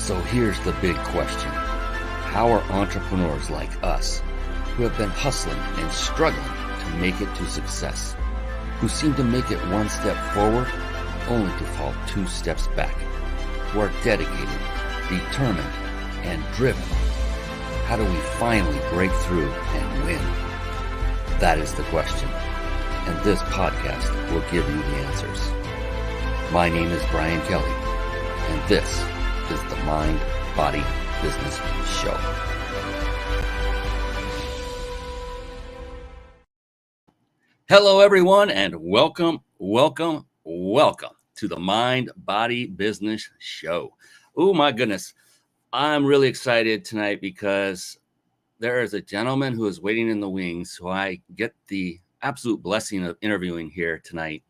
So here's the big question. How are entrepreneurs like us, who have been hustling and struggling to make it to success, who seem to make it one step forward only to fall two steps back, who are dedicated, determined, and driven, how do we finally break through and win? That is the question, and this podcast will give you the answers. My name is Brian Kelly, and this is the Mind, Body, Business Show. Hello, everyone, and welcome to the Mind, Body, Business Show. Oh, my goodness. I'm really excited tonight because there is a gentleman who is waiting in the wings who I get the absolute blessing of interviewing here tonight.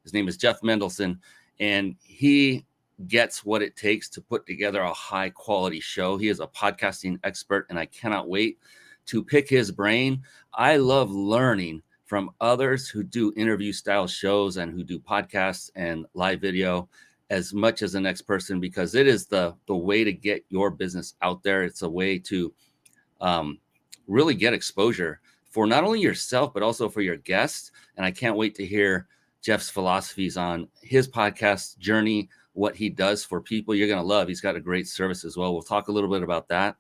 His name is Jeff Mendelson, and he gets what it takes to put together a high quality show. He is a podcasting expert, and I cannot wait to pick his brain. I love learning from others who do interview style shows and who do podcasts and live video as much as the next person, because it is the way to get your business out there. It's a way to really get exposure for not only yourself, but also for your guests. And I can't wait to hear Jeff's philosophies on his podcast journey, what he does for people. You're going to love. He's got a great service as well. We'll talk a little bit about that.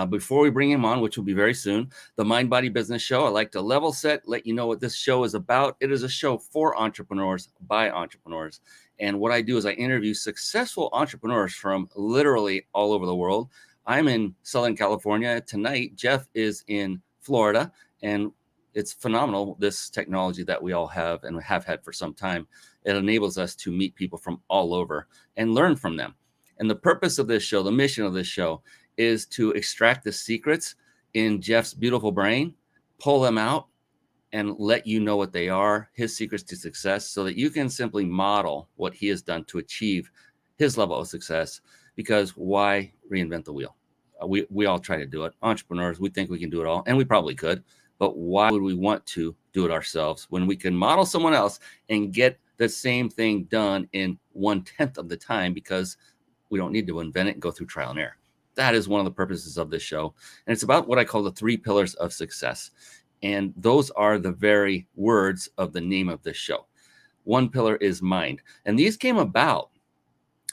Before we bring him on, which will be very soon, the Mind, Body, Business Show, I like to level set, let you know what this show is about. It is a show for entrepreneurs by entrepreneurs. And what I do is I interview successful entrepreneurs from literally all over the world. I'm in Southern California. Tonight, Jeff is in Florida, and it's phenomenal, this technology that we all have and have had for some time. It enables us to meet people from all over and learn from them. And the purpose of this show, the mission of this show, is to extract the secrets in Jeff's beautiful brain, pull them out, and let you know what they are, his secrets to success, so that you can simply model what he has done to achieve his level of success. Because why reinvent the wheel? We all try to do it. Entrepreneurs, we think we can do it all, and we probably could. But why would we want to do it ourselves when we can model someone else and get the same thing done in 1/10 of the time, because we don't need to invent it and go through trial and error? That is one of the purposes of this show. And it's about what I call the 3 pillars of success. And those are the very words of the name of this show. One pillar is mind. And these came about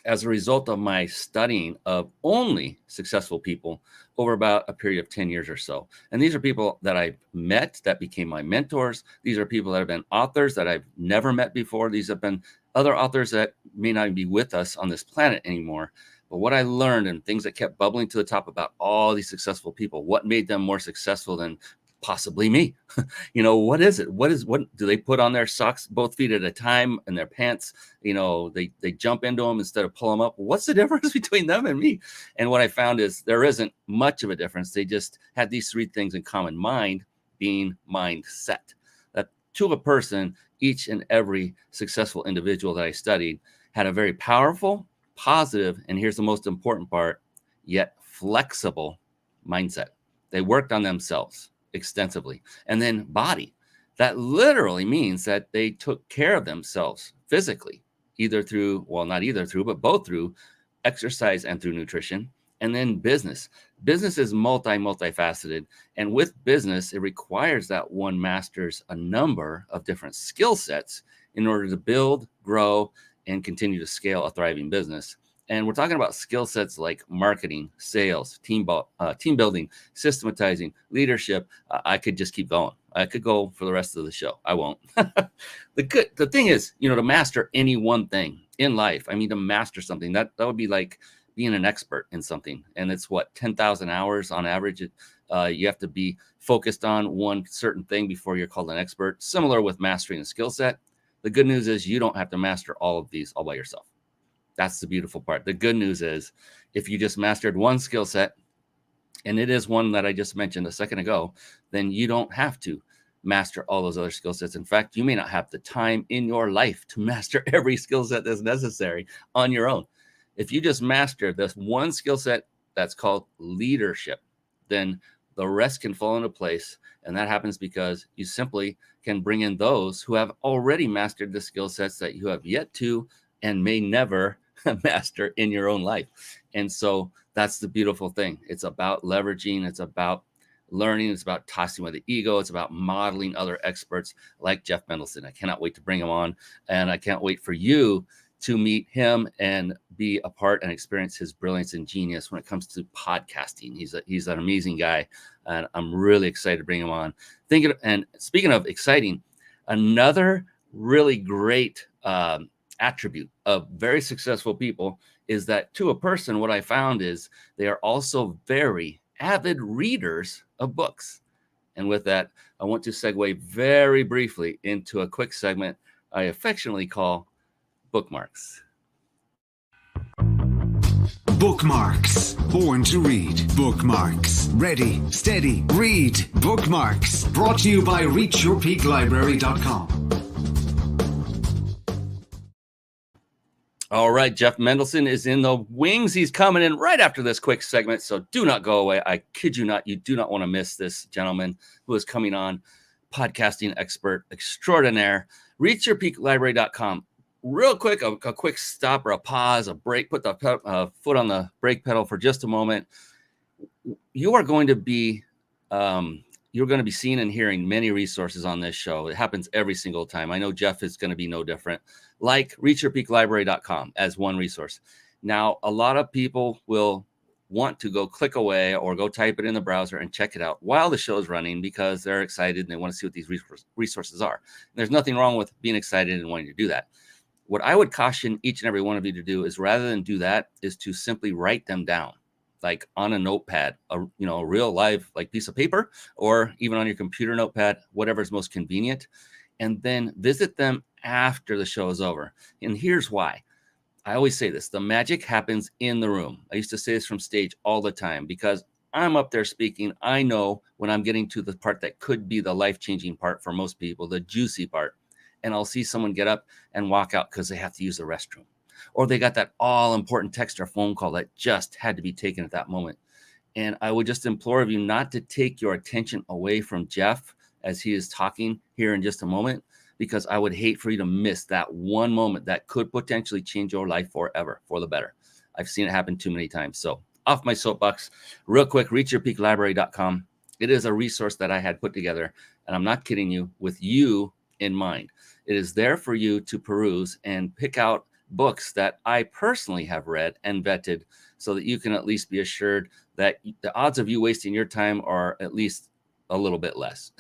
as a result of my studying of only successful people over about a period of 10 years or so. And these are people that I've met that became my mentors. These are people that have been authors that I've never met before. These have been other authors that may not be with us on this planet anymore. But what I learned and things that kept bubbling to the top about all these successful people, what made them more successful than possibly me? What is it? What do they put on their socks both feet at a time and their pants? They jump into them instead of pull them up. What's the difference between them and me? And what I found is there isn't much of a difference. They just had these 3 things in common. Mind being mindset. That to a person, each and every successful individual that I studied had a very powerful, positive, and here's the most important part, yet flexible mindset. They worked on themselves extensively. And then body, that literally means that they took care of themselves physically, but both through exercise and through nutrition. And then business is multifaceted. And with business, it requires that one masters a number of different skill sets in order to build, grow, and continue to scale a thriving business. And we're talking about skill sets like marketing, sales, team building, systematizing, leadership. I could just keep going. I could go for the rest of the show. I won't. The thing is, to master any one thing in life, to master something, that would be like being an expert in something. And it's 10,000 hours on average. You have to be focused on one certain thing before you're called an expert. Similar with mastering a skill set. The good news is you don't have to master all of these all by yourself. That's the beautiful part. The good news is if you just mastered one skill set, and it is one that I just mentioned a second ago, then you don't have to master all those other skill sets. In fact, you may not have the time in your life to master every skill set that's necessary on your own. If you just master this one skill set that's called leadership, then the rest can fall into place. And that happens because you simply can bring in those who have already mastered the skill sets that you have yet to and may never master in your own life. And so that's the beautiful thing. It's about leveraging. It's about learning. It's about tossing with the ego. It's about modeling other experts like Jeff Mendelson. I cannot wait to bring him on. And I can't wait for you to meet him and be a part and experience his brilliance and genius when it comes to podcasting. He's an amazing guy, and I'm really excited to bring him on. And speaking of exciting, another really great attribute of very successful people is that to a person, what I found is they are also very avid readers of books. And with that, I want to segue very briefly into a quick segment I affectionately call Bookmarks. Bookmarks. Born to read. Bookmarks. Ready, steady, read. Bookmarks. Brought to you by reachyourpeaklibrary.com. All right, Jeff Mendelson is in the wings. He's coming in right after this quick segment, so do not go away. I kid you not. You do not want to miss this gentleman who is coming on, podcasting expert extraordinaire. Reachyourpeaklibrary.com. Real quick, a quick stop or a pause, a break. Put the foot on the brake pedal for just a moment. You are going to be seeing and hearing many resources on this show. It happens every single time. I know Jeff is going to be no different. Like reachyourpeaklibrary.com as one resource. Now, a lot of people will want to go click away or go type it in the browser and check it out while the show is running because they're excited and they want to see what these resources are. And there's nothing wrong with being excited and wanting to do that. What I would caution each and every one of you to do is rather than do that is to simply write them down, like on a notepad, a real live like piece of paper, or even on your computer notepad, whatever is most convenient, and then visit them after the show is over. And here's why. I always say this, the magic happens in the room. I used to say this from stage all the time because I'm up there speaking. I know when I'm getting to the part that could be the life-changing part for most people, the juicy part. And I'll see someone get up and walk out because they have to use the restroom. Or they got that all-important text or phone call that just had to be taken at that moment. And I would just implore of you not to take your attention away from Jeff as he is talking here in just a moment, because I would hate for you to miss that one moment that could potentially change your life forever for the better. I've seen it happen too many times. So off my soapbox, real quick, reachyourpeaklibrary.com. It is a resource that I had put together, and I'm not kidding you, with you in mind. It is there for you to peruse and pick out books that I personally have read and vetted so that you can at least be assured that the odds of you wasting your time are at least a little bit less,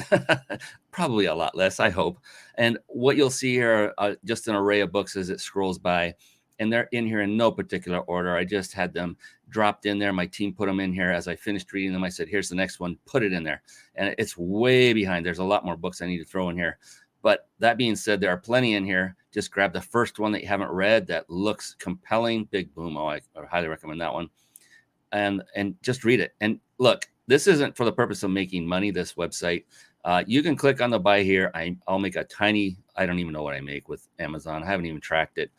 probably a lot less, I hope. And what you'll see here are just an array of books as it scrolls by, and they're in here in no particular order. I just had them dropped in there. My team put them in here. As I finished reading them, I said, here's the next one, put it in there. And it's way behind. There's a lot more books I need to throw in here. But that being said, there are plenty in here. Just grab the first one that you haven't read that looks compelling. Big Boom. Oh, I highly recommend that one. And just read it. And look, this isn't for the purpose of making money, this website. You can click on the buy here. I'll make a tiny, I don't even know what I make with Amazon. I haven't even tracked it.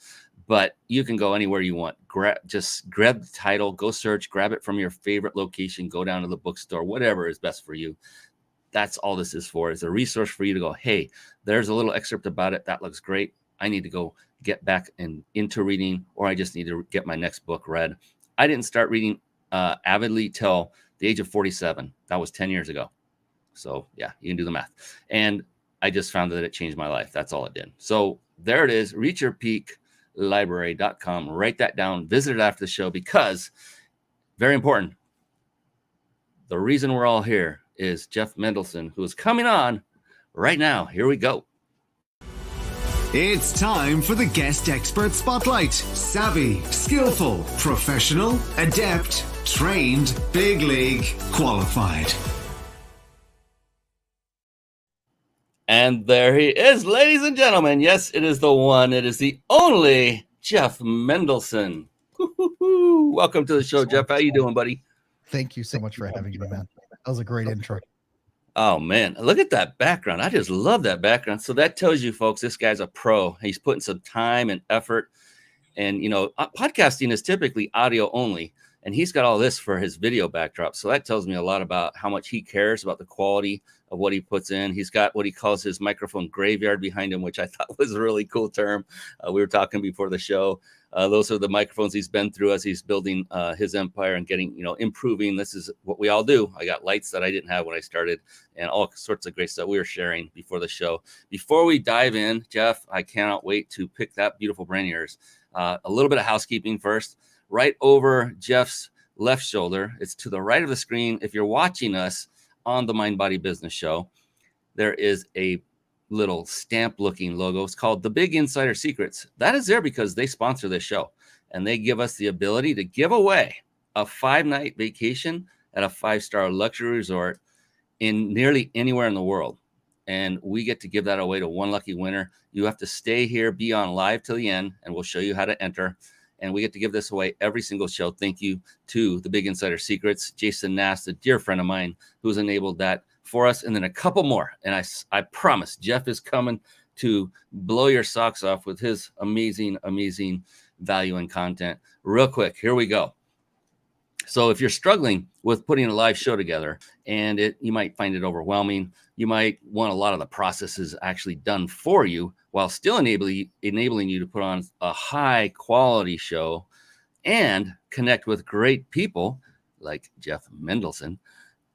But you can go anywhere you want. Just grab the title, go search, grab it from your favorite location, go down to the bookstore, whatever is best for you. That's all this is for, is a resource for you to go, hey, there's a little excerpt about it. That looks great. I need to go get back into reading, or I just need to get my next book read. I didn't start reading avidly till the age of 47. That was 10 years ago. So yeah, you can do the math. And I just found that it changed my life. That's all it did. So there it is, reachyourpeaklibrary.com. Write that down, visit it after the show, because very important. The reason we're all here is Jeff Mendelson, who is coming on right now. Here we go. It's time for the Guest Expert Spotlight. Savvy, skillful, professional, adept, trained, big league, qualified. And there he is, ladies and gentlemen. Yes, it is the one. It is the only Jeff Mendelson. Woo-hoo-hoo. Welcome to the show, Jeff. How you doing, buddy? Thank you so much for having me, man. That was a great intro. Oh, man. Look at that background. I just love that background. So that tells you, folks, this guy's a pro. He's putting some time and effort. And, podcasting is typically audio only. And he's got all this for his video backdrop. So that tells me a lot about how much he cares about the quality of what he puts in. He's got what he calls his microphone graveyard behind him, which I thought was a really cool term. We were talking before the show. Those are the microphones he's been through as he's building his empire and getting, improving. This is what we all do. I got lights that I didn't have when I started and all sorts of great stuff we were sharing before the show. Before we dive in, Jeff, I cannot wait to pick that beautiful brain of yours. A little bit of housekeeping first. Right over Jeff's left shoulder, it's to the right of the screen. If you're watching us on the Mind Body Business Show, there is a little stamp looking logo. It's called The Big Insider Secrets. That is there because they sponsor this show and they give us the ability to give away a 5-night vacation at a 5-star luxury resort in nearly anywhere in the world. And we get to give that away to one lucky winner. You have to stay here, be on live till the end, and we'll show you how to enter. And we get to give this away every single show. Thank you to The Big Insider Secrets, Jason Nass, a dear friend of mine who's enabled that for us. And then a couple more. And I promise Jeff is coming to blow your socks off with his amazing, amazing value and content. Real quick, here we go. So if you're struggling with putting a live show together and you might find it overwhelming, you might want a lot of the processes actually done for you while still enabling you to put on a high quality show and connect with great people like Jeff Mendelson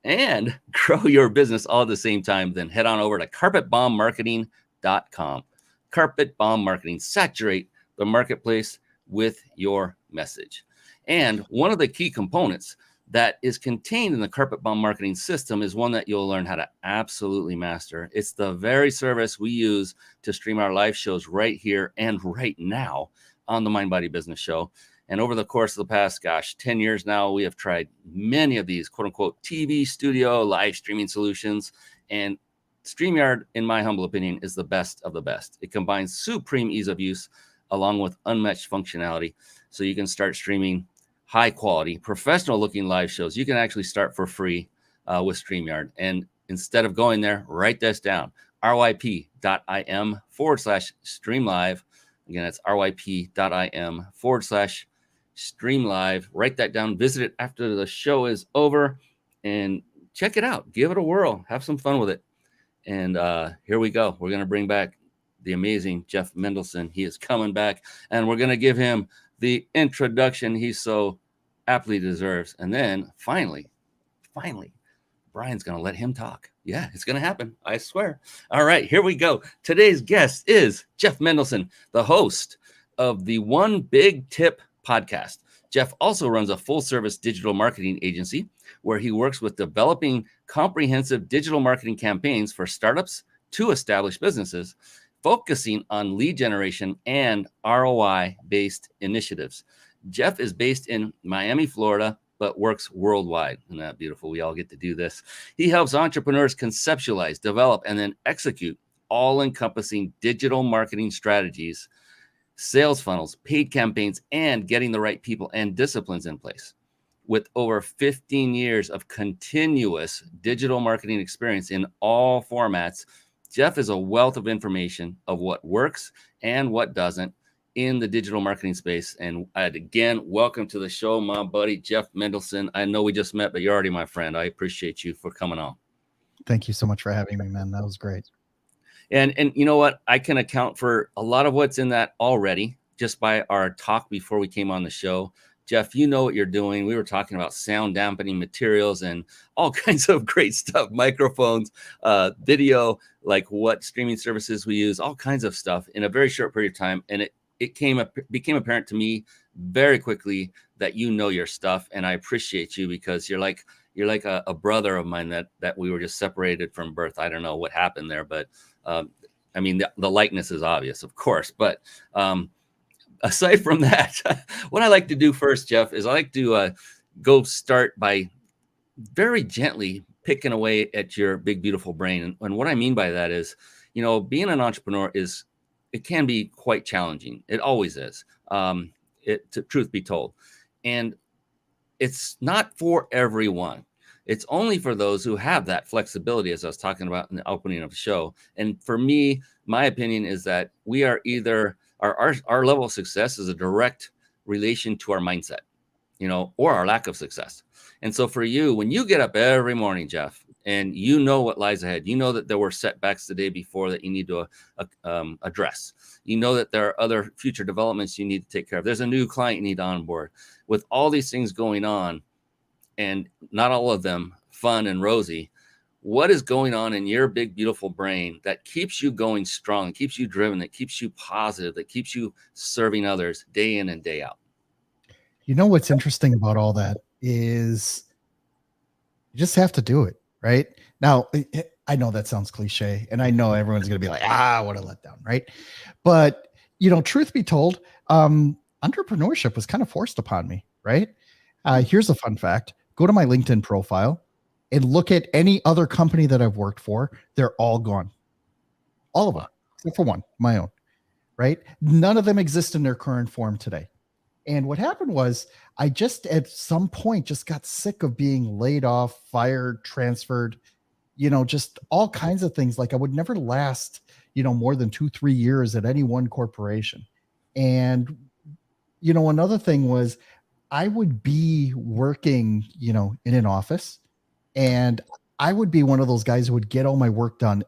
and grow your business all at the same time, then head on over to carpetbombmarketing.com. Carpet Bomb Marketing. Saturate the marketplace with your message. And one of the key components that is contained in the Carpet Bomb Marketing system is one that you'll learn how to absolutely master. It's the very service we use to stream our live shows right here and right now on the Mind Body Business Show. And over the course of the past, 10 years now, we have tried many of these quote unquote TV studio live streaming solutions. And StreamYard, in my humble opinion, is the best of the best. It combines supreme ease of use along with unmatched functionality. So you can start streaming high quality, professional looking live shows. You can actually start for free with StreamYard. And instead of going there, write this down, ryp.im/streamlive. Again, that's ryp.im/streamlive. Write that down, visit it after the show is over and check it out. Give it a whirl. Have some fun with it. And here we go. We're going to bring back the amazing Jeff Mendelson. He is coming back and we're going to give him the introduction he so aptly deserves. And then finally, Brian's going to let him talk. Yeah, it's going to happen. I swear. All right, here we go. Today's guest is Jeff Mendelson, the host of the One Big Tip podcast. Jeff also runs a full-service digital marketing agency where he works with developing comprehensive digital marketing campaigns for startups to established businesses, focusing on lead generation and ROI-based initiatives. Jeff is based in Miami, Florida, but works worldwide. Isn't that beautiful? We all get to do this. He helps entrepreneurs conceptualize, develop, and then execute all-encompassing digital marketing strategies, sales funnels, paid campaigns, and getting the right people and disciplines in place. With over 15 years of continuous digital marketing experience in all formats, Jeff is a wealth of information of what works and what doesn't in the digital marketing space. And again, welcome to the show, my buddy, Jeff Mendelson. I know we just met, but you're already my friend. I appreciate you for coming on. Thank you so much for having me, man. That was great. And you know what? I can account for a lot of what's in that already just by our talk before we came on the show. Jeff, you know what you're doing. We were talking about sound dampening materials and all kinds of great stuff, microphones, video, like what streaming services we use, all kinds of stuff in a very short period of time. And it became apparent to me very quickly that you know your stuff. And I appreciate you because you're like a brother of mine that we were just separated from birth. I don't know what happened there, but I mean, the likeness is obvious, of course. But aside from that, what I like to do first, Jeff, is I like to go start by very gently picking away at your big, beautiful brain. And what I mean by that is, being an entrepreneur it can be quite challenging. It always is, truth be told. And it's not for everyone. It's only for those who have that flexibility, as I was talking about in the opening of the show. And for me, my opinion is that we are either our level of success is a direct relation to our mindset. or our lack of success. And so for you, when you get up every morning, Jeff, and you know what lies ahead, you know that there were setbacks the day before that you need to address. You know that there are other future developments you need to take care of. There's a new client you need to onboard. With all these things going on, and not all of them fun and rosy, what is going on in your big, beautiful brain that keeps you going strong, keeps you driven, that keeps you positive, that keeps you serving others day in and day out? You know what's interesting about all that is you just have to do it, right? Now, I know that sounds cliche, and I know everyone's going to be like, what a letdown, right? But, truth be told, entrepreneurship was kind of forced upon me, right? Here's a fun fact. Go to my LinkedIn profile and look at any other company that I've worked for. They're all gone. All of them, except for one, my own, right? None of them exist in their current form today. And what happened was I just at some point just got sick of being laid off, fired, transferred, just all kinds of things. Like I would never last, more than 2-3 years at any one corporation. And, another thing was I would be working, in an office, and I would be one of those guys who would get all my work done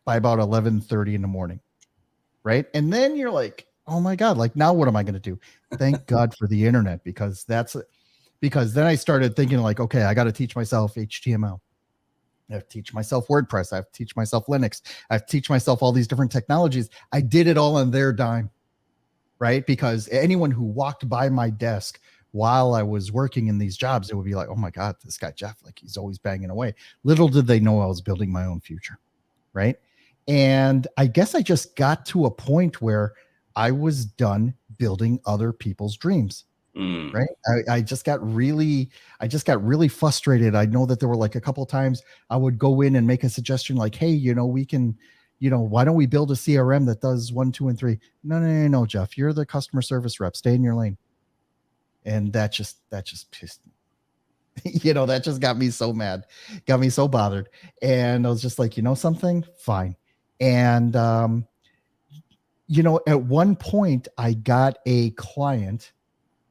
by about 11:30 in the morning. Right. And then you're like, oh my God, like now what am I going to do? Thank God for the internet, because then I started thinking like, okay, I got to teach myself HTML. I have to teach myself WordPress. I have to teach myself Linux. I have to teach myself all these different technologies. I did it all on their dime, right? Because anyone who walked by my desk while I was working in these jobs, it would be like, oh my God, this guy, Jeff, like he's always banging away. Little did they know I was building my own future, right? And I guess I just got to a point where I was done building other people's dreams. Right. I just got really frustrated. I know that there were like a couple of times I would go in and make a suggestion like, hey, we can, why don't we build a CRM that does 1, 2, and 3? No, Jeff, you're the customer service rep. Stay in your lane. And that just pissed me. That just got me so mad, got me so bothered. And I was just like, something, fine. And, at one point I got a client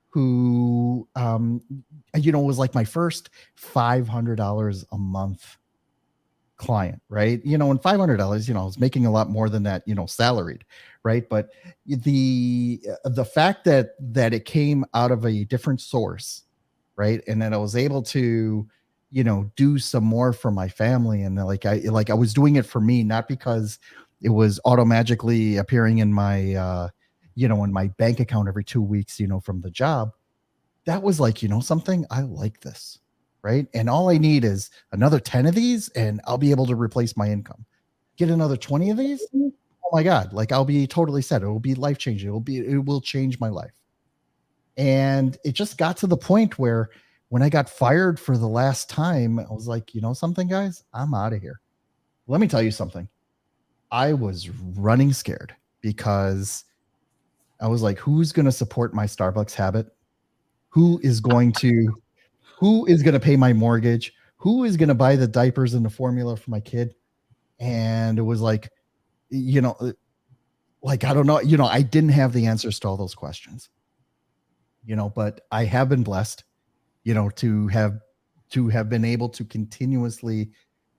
who, was like my first $500 a month client, right? And $500, I was making a lot more than that, salaried, right? But the fact that it came out of a different source, right? And then I was able to, do some more for my family. And I was doing it for me, not because it was automagically appearing in my, in my bank account every 2 weeks, from the job. That was like, something, I like this, right? And all I need is another 10 of these and I'll be able to replace my income. Get another 20 of these. Oh my God. Like I'll be totally set. It will be life-changing. It will change my life. And it just got to the point where when I got fired for the last time, I was like, something, guys, I'm out of here. Let me tell you something. I was running scared because I was like, who's going to support my Starbucks habit? Who is going to pay my mortgage? Who is going to buy the diapers and the formula for my kid? And it was like, I don't know, I didn't have the answers to all those questions, but I have been blessed, to have been able to continuously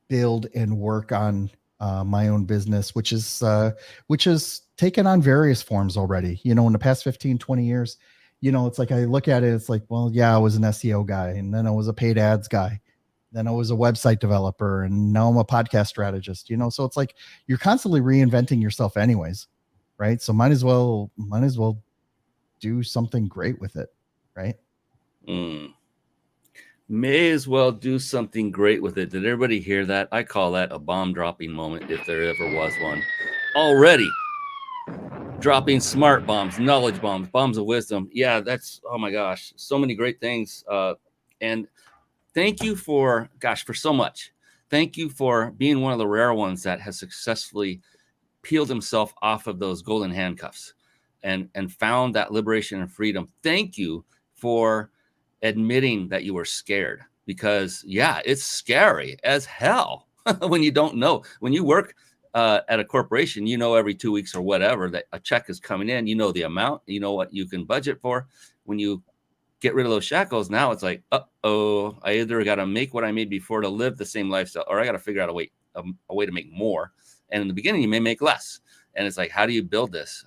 build and work on my own business, which has taken on various forms already, in the past 15, 20 years. It's like I look at it, it's like, well, yeah, I was an SEO guy, and then I was a paid ads guy, then I was a website developer, and now I'm a podcast strategist, so it's like you're constantly reinventing yourself anyways, right? So might as well do something great with it, right? May as well do something great with it. Did everybody hear that? I call that a bomb dropping moment, if there ever was one. Already dropping smart bombs, knowledge bombs, bombs of wisdom. Yeah, that's, oh my gosh, so many great things. And thank you for so much. Thank you for being one of the rare ones that has successfully peeled himself off of those golden handcuffs and found that liberation and freedom. Thank you for admitting that you were scared, because yeah, it's scary as hell when you don't know. When you work at a corporation, every 2 weeks or whatever that a check is coming in, the amount, what you can budget for. When you get rid of those shackles, now it's like, uh-oh, I either got to make what I made before to live the same lifestyle, or I got to figure out a way to make more. And in the beginning, you may make less. And it's like, how do you build this?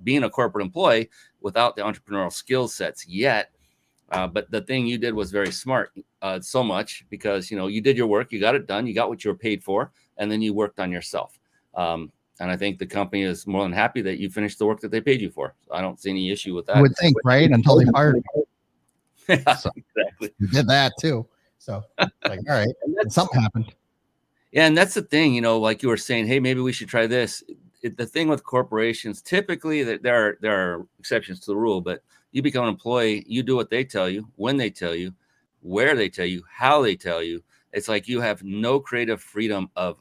Being a corporate employee without the entrepreneurial skill sets yet. But the thing you did was very smart, so much because, you did your work, you got it done, you got what you were paid for, and then you worked on yourself. And I think the company is more than happy that you finished the work that they paid you for. So I don't see any issue with that. You would think, right? Until they fired you. Yeah, So exactly. you did that too. So like, all right, something happened. Yeah, and that's the thing, like you were saying, hey, maybe we should try this. The thing with corporations, typically there are exceptions to the rule, but you become an employee, you do what they tell you, when they tell you, where they tell you, how they tell you. It's like you have no creative freedom of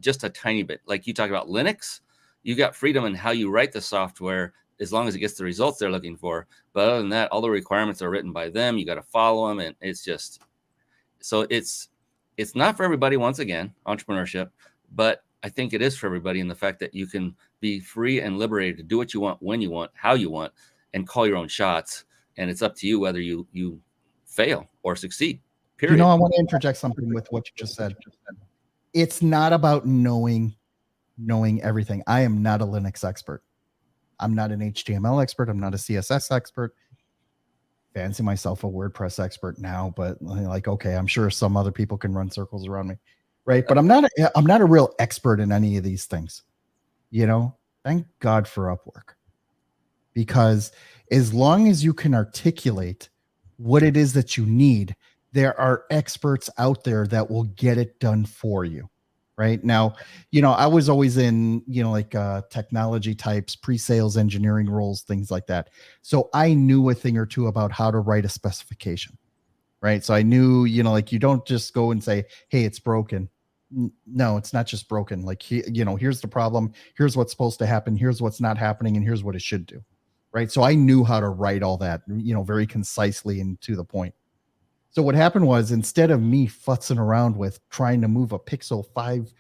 just a tiny bit. Like you talk about Linux, you got freedom in how you write the software as long as it gets the results they're looking for. But other than that, all the requirements are written by them. You got to follow them, and it's just so it's not for everybody. Once again, entrepreneurship, but I think it is for everybody in the fact that you can be free and liberated to do what you want, when you want, how you want, and call your own shots. And it's up to you whether you fail or succeed. Period. I want to interject something with what you just said. It's not about knowing everything. I am not a Linux expert. I'm not an HTML expert. I'm not a CSS expert. Fancy myself a WordPress expert now, but like, okay, I'm sure some other people can run circles around me, right? But I'm not a real expert in any of these things. Thank God for Upwork, because as long as you can articulate what it is that you need, there are experts out there that will get it done for you. Right now, I was always in, technology types, pre-sales engineering roles, things like that. So I knew a thing or two about how to write a specification, right? So I knew, you don't just go and say, hey, it's broken. No, it's not just broken. Like, here's the problem. Here's what's supposed to happen. Here's what's not happening. And here's what it should do. Right. So I knew how to write all that, very concisely and to the point. So what happened was, instead of me futzing around with trying to move a pixel 5,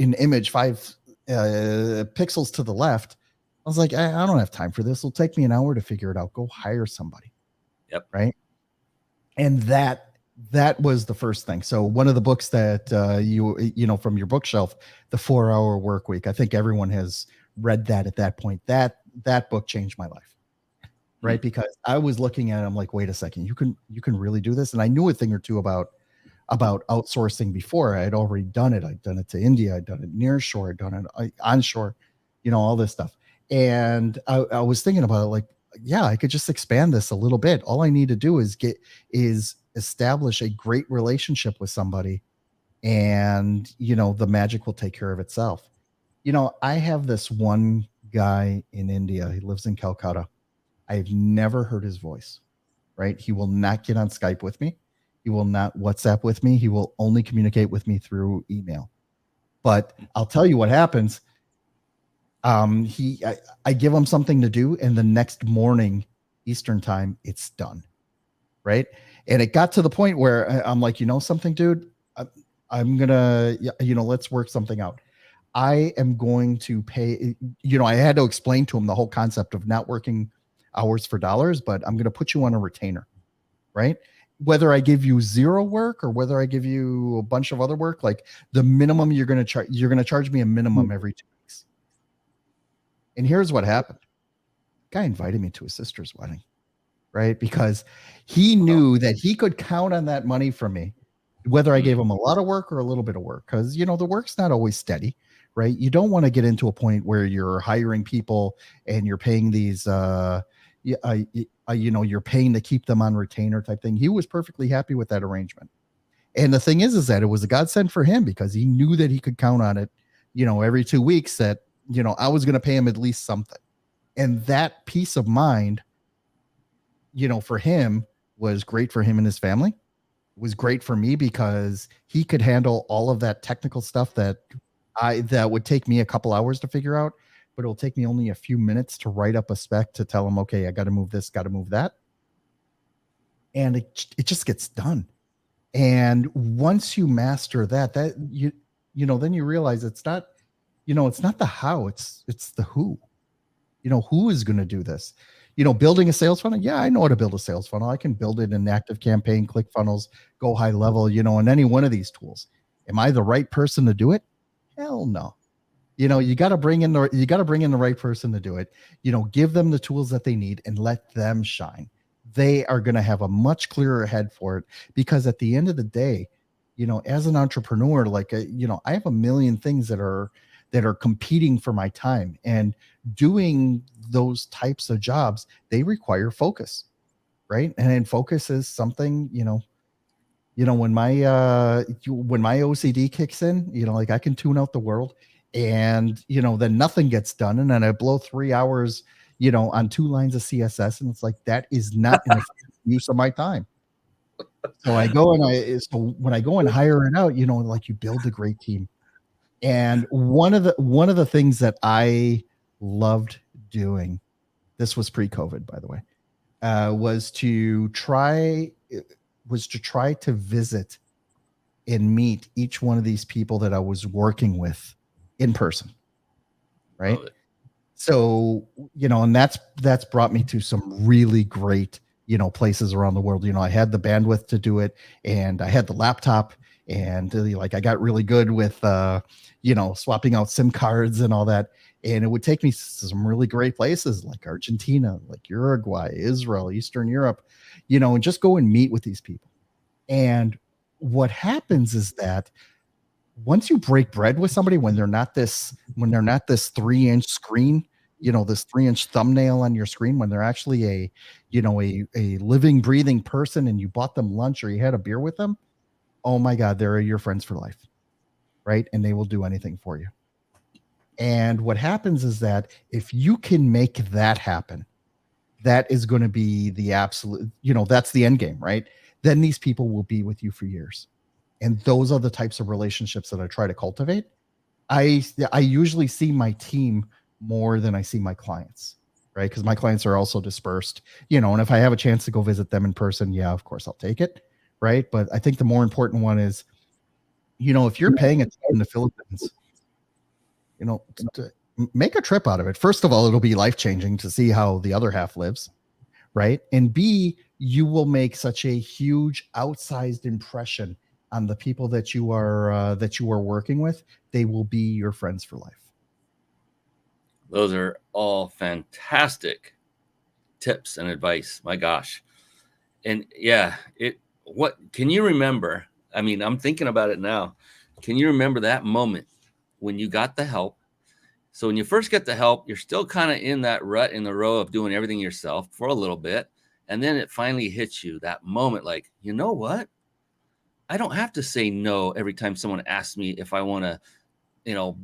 in image 5 pixels to the left, I was like, I don't have time for this. It'll take me an hour to figure it out. Go hire somebody. Yep. Right. And that was the first thing. So one of the books that from your bookshelf, The 4-Hour Work Week, I think everyone has read that at that point. That book changed my life. Right. Because I was looking at it, I'm like, wait a second, you can really do this. And I knew a thing or two about outsourcing before. I had already done it. I'd done it to India. I'd done it near shore. I'd done it onshore, all this stuff. And I was thinking about it like, yeah, I could just expand this a little bit. All I need to do is establish a great relationship with somebody, and, the magic will take care of itself. I have this one guy in India. He lives in Calcutta. I've never heard his voice, right? He will not get on Skype with me. He will not WhatsApp with me. He will only communicate with me through email. But I'll tell you what happens. I give him something to do, and the next morning, Eastern time, it's done, right? And it got to the point where I'm like, something, dude, I'm gonna, let's work something out. I am going to pay, I had to explain to him the whole concept of not working hours for dollars, but I'm going to put you on a retainer, right? Whether I give you zero work or whether I give you a bunch of other work, like the minimum you're going to charge me a minimum every 2 weeks. And here's what happened. Guy invited me to his sister's wedding, right? Because he knew that he could count on that money from me, whether I gave him a lot of work or a little bit of work, because, the work's not always steady, right? You don't want to get into a point where you're hiring people and you're paying these, you're paying to keep them on retainer type thing. He was perfectly happy with that arrangement. And the thing is that it was a godsend for him, because he knew that he could count on it, every 2 weeks, that, I was going to pay him at least something. And that peace of mind, for him was great for him and his family. It was great for me because he could handle all of that technical stuff that would take me a couple hours to figure out, but it'll take me only a few minutes to write up a spec to tell him, okay, I got to move this, got to move that. And it just gets done. And once you master that then you realize it's not, it's not the how, it's the who. Who is going to do this? building a sales funnel. Yeah, I know how to build a sales funnel. I can build it in Active Campaign, ClickFunnels, Go High Level, in any one of these tools. Am I the right person to do it? Hell no. You got to bring in the right person to do it. Give them the tools that they need and let them shine. They are going to have a much clearer head for it, because at the end of the day, as an entrepreneur, like, I have a million things that are competing for my time, and doing those types of jobs, they require focus, right? And focus is something, when my OCD kicks in, like, I can tune out the world, and then nothing gets done, and then I blow 3 hours on 2 lines of CSS, and it's like, that is not an effective use of my time. So when I go and hire it out, like, you build a great team. And one of the things that I loved doing, this was pre-COVID, by the way, was to try to visit and meet each one of these people that I was working with in person. Right. So, and that's brought me to some really great, places around the world. I had the bandwidth to do it, and I had the laptop, and like, I got really good with, swapping out SIM cards and all that. And it would take me to some really great places like Argentina, like Uruguay, Israel, Eastern Europe, and just go and meet with these people. And what happens is that once you break bread with somebody, when they're not this 3-inch screen, this 3-inch thumbnail on your screen, when they're actually a living, breathing person, and you bought them lunch or you had a beer with them, oh my God, they're your friends for life, right? And they will do anything for you. And what happens is that if you can make that happen, that is going to be the absolute, that's the end game, right? Then these people will be with you for years. And those are the types of relationships that I try to cultivate. I usually see my team more than I see my clients, right? Because my clients are also dispersed, and if I have a chance to go visit them in person, yeah, of course I'll take it, right? But I think the more important one is, if you're paying attention in the Philippines, to make a trip out of it. First of all, it'll be life-changing to see how the other half lives, right? And B, you will make such a huge outsized impression on the people that you are working with. They will be your friends for life. Those are all fantastic tips and advice. My gosh. And yeah, what can you remember? I mean, I'm thinking about it now. Can you remember that moment when you got the help? So when you first get the help, you're still kind of in that rut in the row of doing everything yourself for a little bit. And then it finally hits you, that moment, like, you know what? I don't have to say no every time someone asks me if I want to,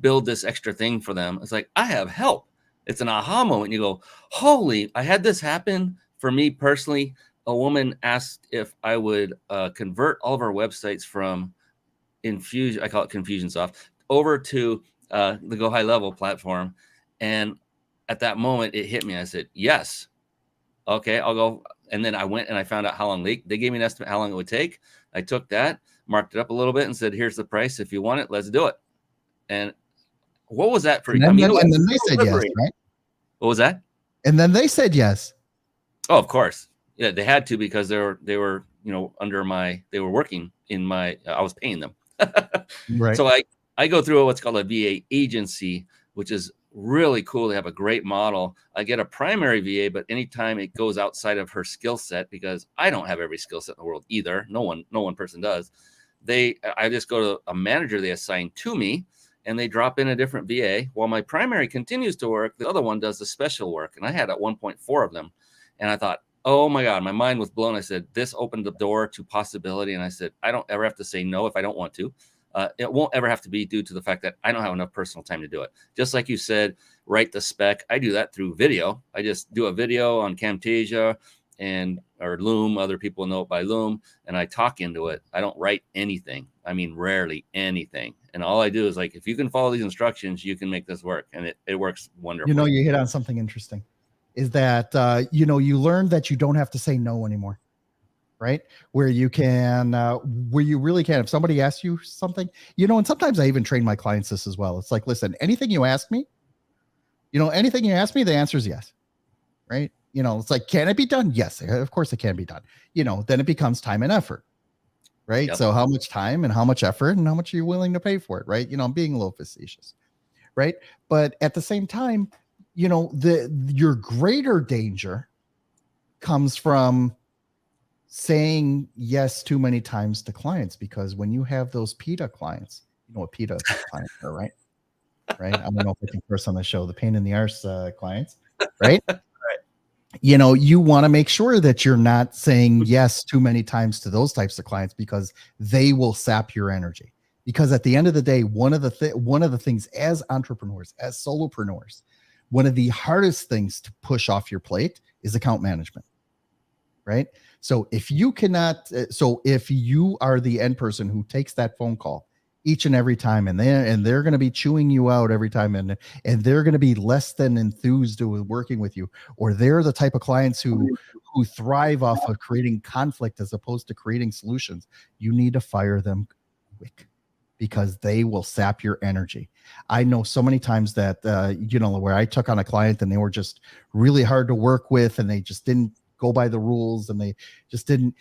build this extra thing for them. It's like, I have help. It's an aha moment. You go, holy, I had this happen for me personally. A woman asked if I would convert all of our websites from Infusion, I call it Confusionsoft, over to the Go High Level platform. And at that moment, it hit me. I said, yes. Okay, I'll go. And then I went and I found out how long they gave me an estimate how long it would take. I took that, marked it up a little bit, and said, here's the price. If you want it, let's do it. And what was that for you? And then they said yes, right? What was that? And then they said yes. Oh, of course. Yeah, they had to, because they were they were working in my, I was paying them. Right. So I go through what's called a VA agency, which is really cool. They have a great model. I get a primary VA, but anytime it goes outside of her skill set, because I don't have every skill set in the world either. No one person does. I just go to a manager they assign to me, and they drop in a different VA while my primary continues to work. The other one does the special work. And I had at 1.4 of them. And I thought, oh my God, my mind was blown. I said, this opened the door to possibility. And I said, I don't ever have to say no if I don't want to. It won't ever have to be due to the fact that I don't have enough personal time to do it. Just like you said, write the spec. I do that through video. I just do a video on Camtasia or Loom. Other people know it by Loom. And I talk into it. I don't write anything. I mean, rarely anything. And all I do is, like, if you can follow these instructions, you can make this work. And it works wonderfully. You hit on something interesting, is that, you learn that you don't have to say no anymore. Right? Where you can, where you really can, if somebody asks you something, and sometimes I even train my clients this as well. It's like, listen, anything you ask me, the answer is yes. Right? It's like, can it be done? Yes, of course it can be done. Then it becomes time and effort, right? Yep. So how much time and how much effort and how much are you willing to pay for it, right? I'm being a little facetious, right? But at the same time, your greater danger comes from saying yes too many times to clients, because when you have those PETA clients, you know what PETA clients are, right? Right. I don't know if I can curse on the show, the pain in the arse clients, right? You want to make sure that you're not saying yes too many times to those types of clients, because they will sap your energy. Because at the end of the day, one of the things as entrepreneurs, as solopreneurs, one of the hardest things to push off your plate is account management, right? So if you are the end person who takes that phone call each and every time, and they're going to be chewing you out every time, and they're going to be less than enthused with working with you, or they're the type of clients who thrive off of creating conflict as opposed to creating solutions, you need to fire them quick, because they will sap your energy. I know so many times that where I took on a client and they were just really hard to work with, and they just didn't go by the rules, and they just didn't,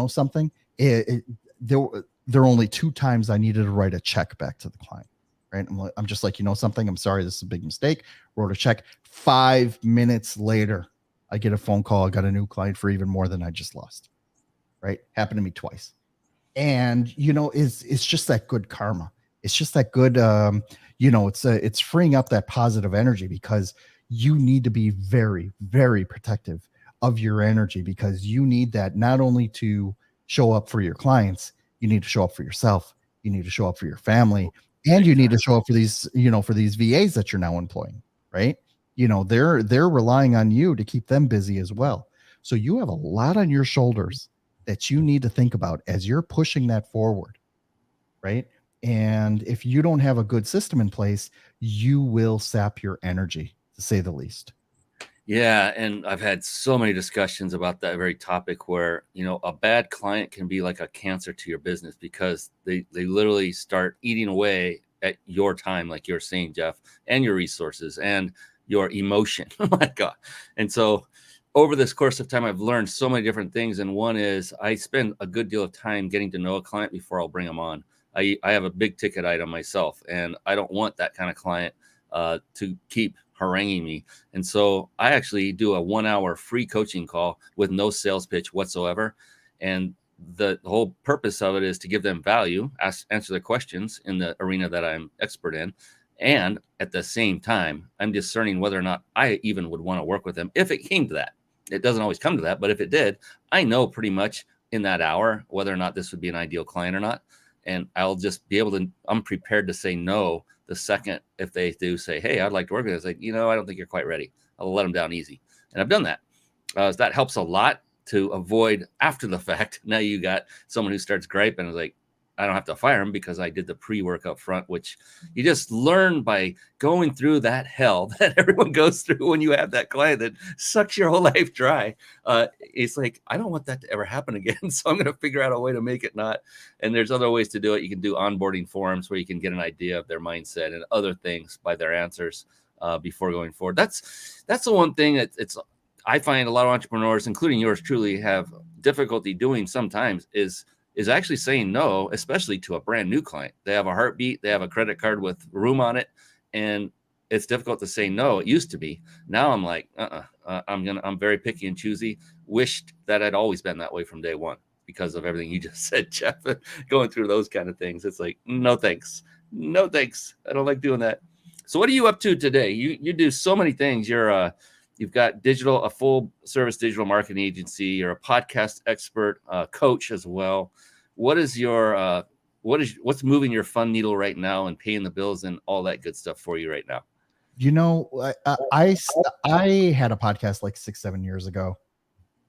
something. There were only 2 times I needed to write a check back to the client, right? I'm just like, something, I'm sorry, this is a big mistake. Wrote a check. 5 minutes later, I get a phone call. I got a new client for even more than I just lost, right? Happened to me twice. And, it's just that good karma. It's just that good, it's freeing up that positive energy, because you need to be very, very protective of your energy, because you need that not only to show up for your clients, you need to show up for yourself, you need to show up for your family, and you need to show up for these, for these VAs that you're now employing, right? They're relying on you to keep them busy as well. So you have a lot on your shoulders that you need to think about as you're pushing that forward, right? And if you don't have a good system in place, you will sap your energy, to say the least. Yeah, and I've had so many discussions about that very topic where, a bad client can be like a cancer to your business, because they literally start eating away at your time, like you're saying, Jeff, and your resources and your emotion. Oh my God. And so over this course of time, I've learned so many different things. And one is I spend a good deal of time getting to know a client before I'll bring them on. I have a big ticket item myself, and I don't want that kind of client to keep haranguing me. And so I actually do a 1-hour free coaching call with no sales pitch whatsoever. And the whole purpose of it is to give them value, answer their questions in the arena that I'm expert in. And at the same time, I'm discerning whether or not I even would want to work with them if it came to that. It doesn't always come to that, but if it did, I know pretty much in that hour whether or not this would be an ideal client or not. And I'll just be able to, I'm prepared to say no the second if they do say, hey, I'd like to work with you. It's like, I don't think you're quite ready. I'll let them down easy. And I've done that. That helps a lot to avoid after the fact. Now you got someone who starts griping and is like, I don't have to fire him because I did the pre-work up front, which you just learn by going through that hell that everyone goes through when you have that client that sucks your whole life dry. It's like, I don't want that to ever happen again. So I'm going to figure out a way to make it not. And there's other ways to do it. You can do onboarding forums where you can get an idea of their mindset and other things by their answers before going forward. That's the one thing that I find a lot of entrepreneurs, including yours truly, have difficulty doing sometimes is actually saying no, especially to a brand new client. They have a heartbeat, they have a credit card with room on it, and it's difficult to say no. It used to be. Now I'm like, I'm very picky and choosy. Wished that I'd always been that way from day one because of everything you just said, Jeff. Going through those kind of things, it's like, no thanks. I don't like doing that. So what are you up to today? You do so many things. You've got a full service digital marketing agency. You're a podcast expert, coach as well. What's moving your fun needle right now and paying the bills and all that good stuff for you right now? I had a podcast like 6-7 years ago,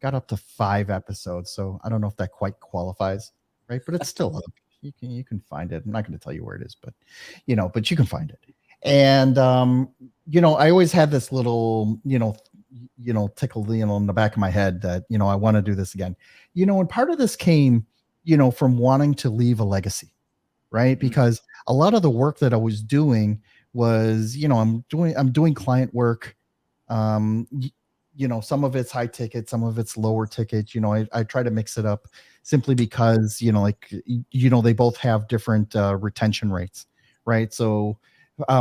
got up to 5 episodes. So I don't know if that quite qualifies, right? But it's still up. You can find it. I'm not going to tell you where it is, but you can find it. And, I always had this little, tickle, in the back of my head that, I want to do this again, and part of this came, from wanting to leave a legacy, right? Because a lot of the work that I was doing was, I'm doing client work. some of it's high ticket, some of it's lower ticket. I try to mix it up simply because, they both have different retention rates, right? So,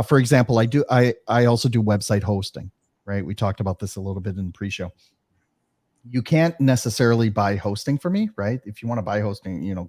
for example, I also do website hosting, right? We talked about this a little bit in the pre-show. You can't necessarily buy hosting for me, right? If you want to buy hosting,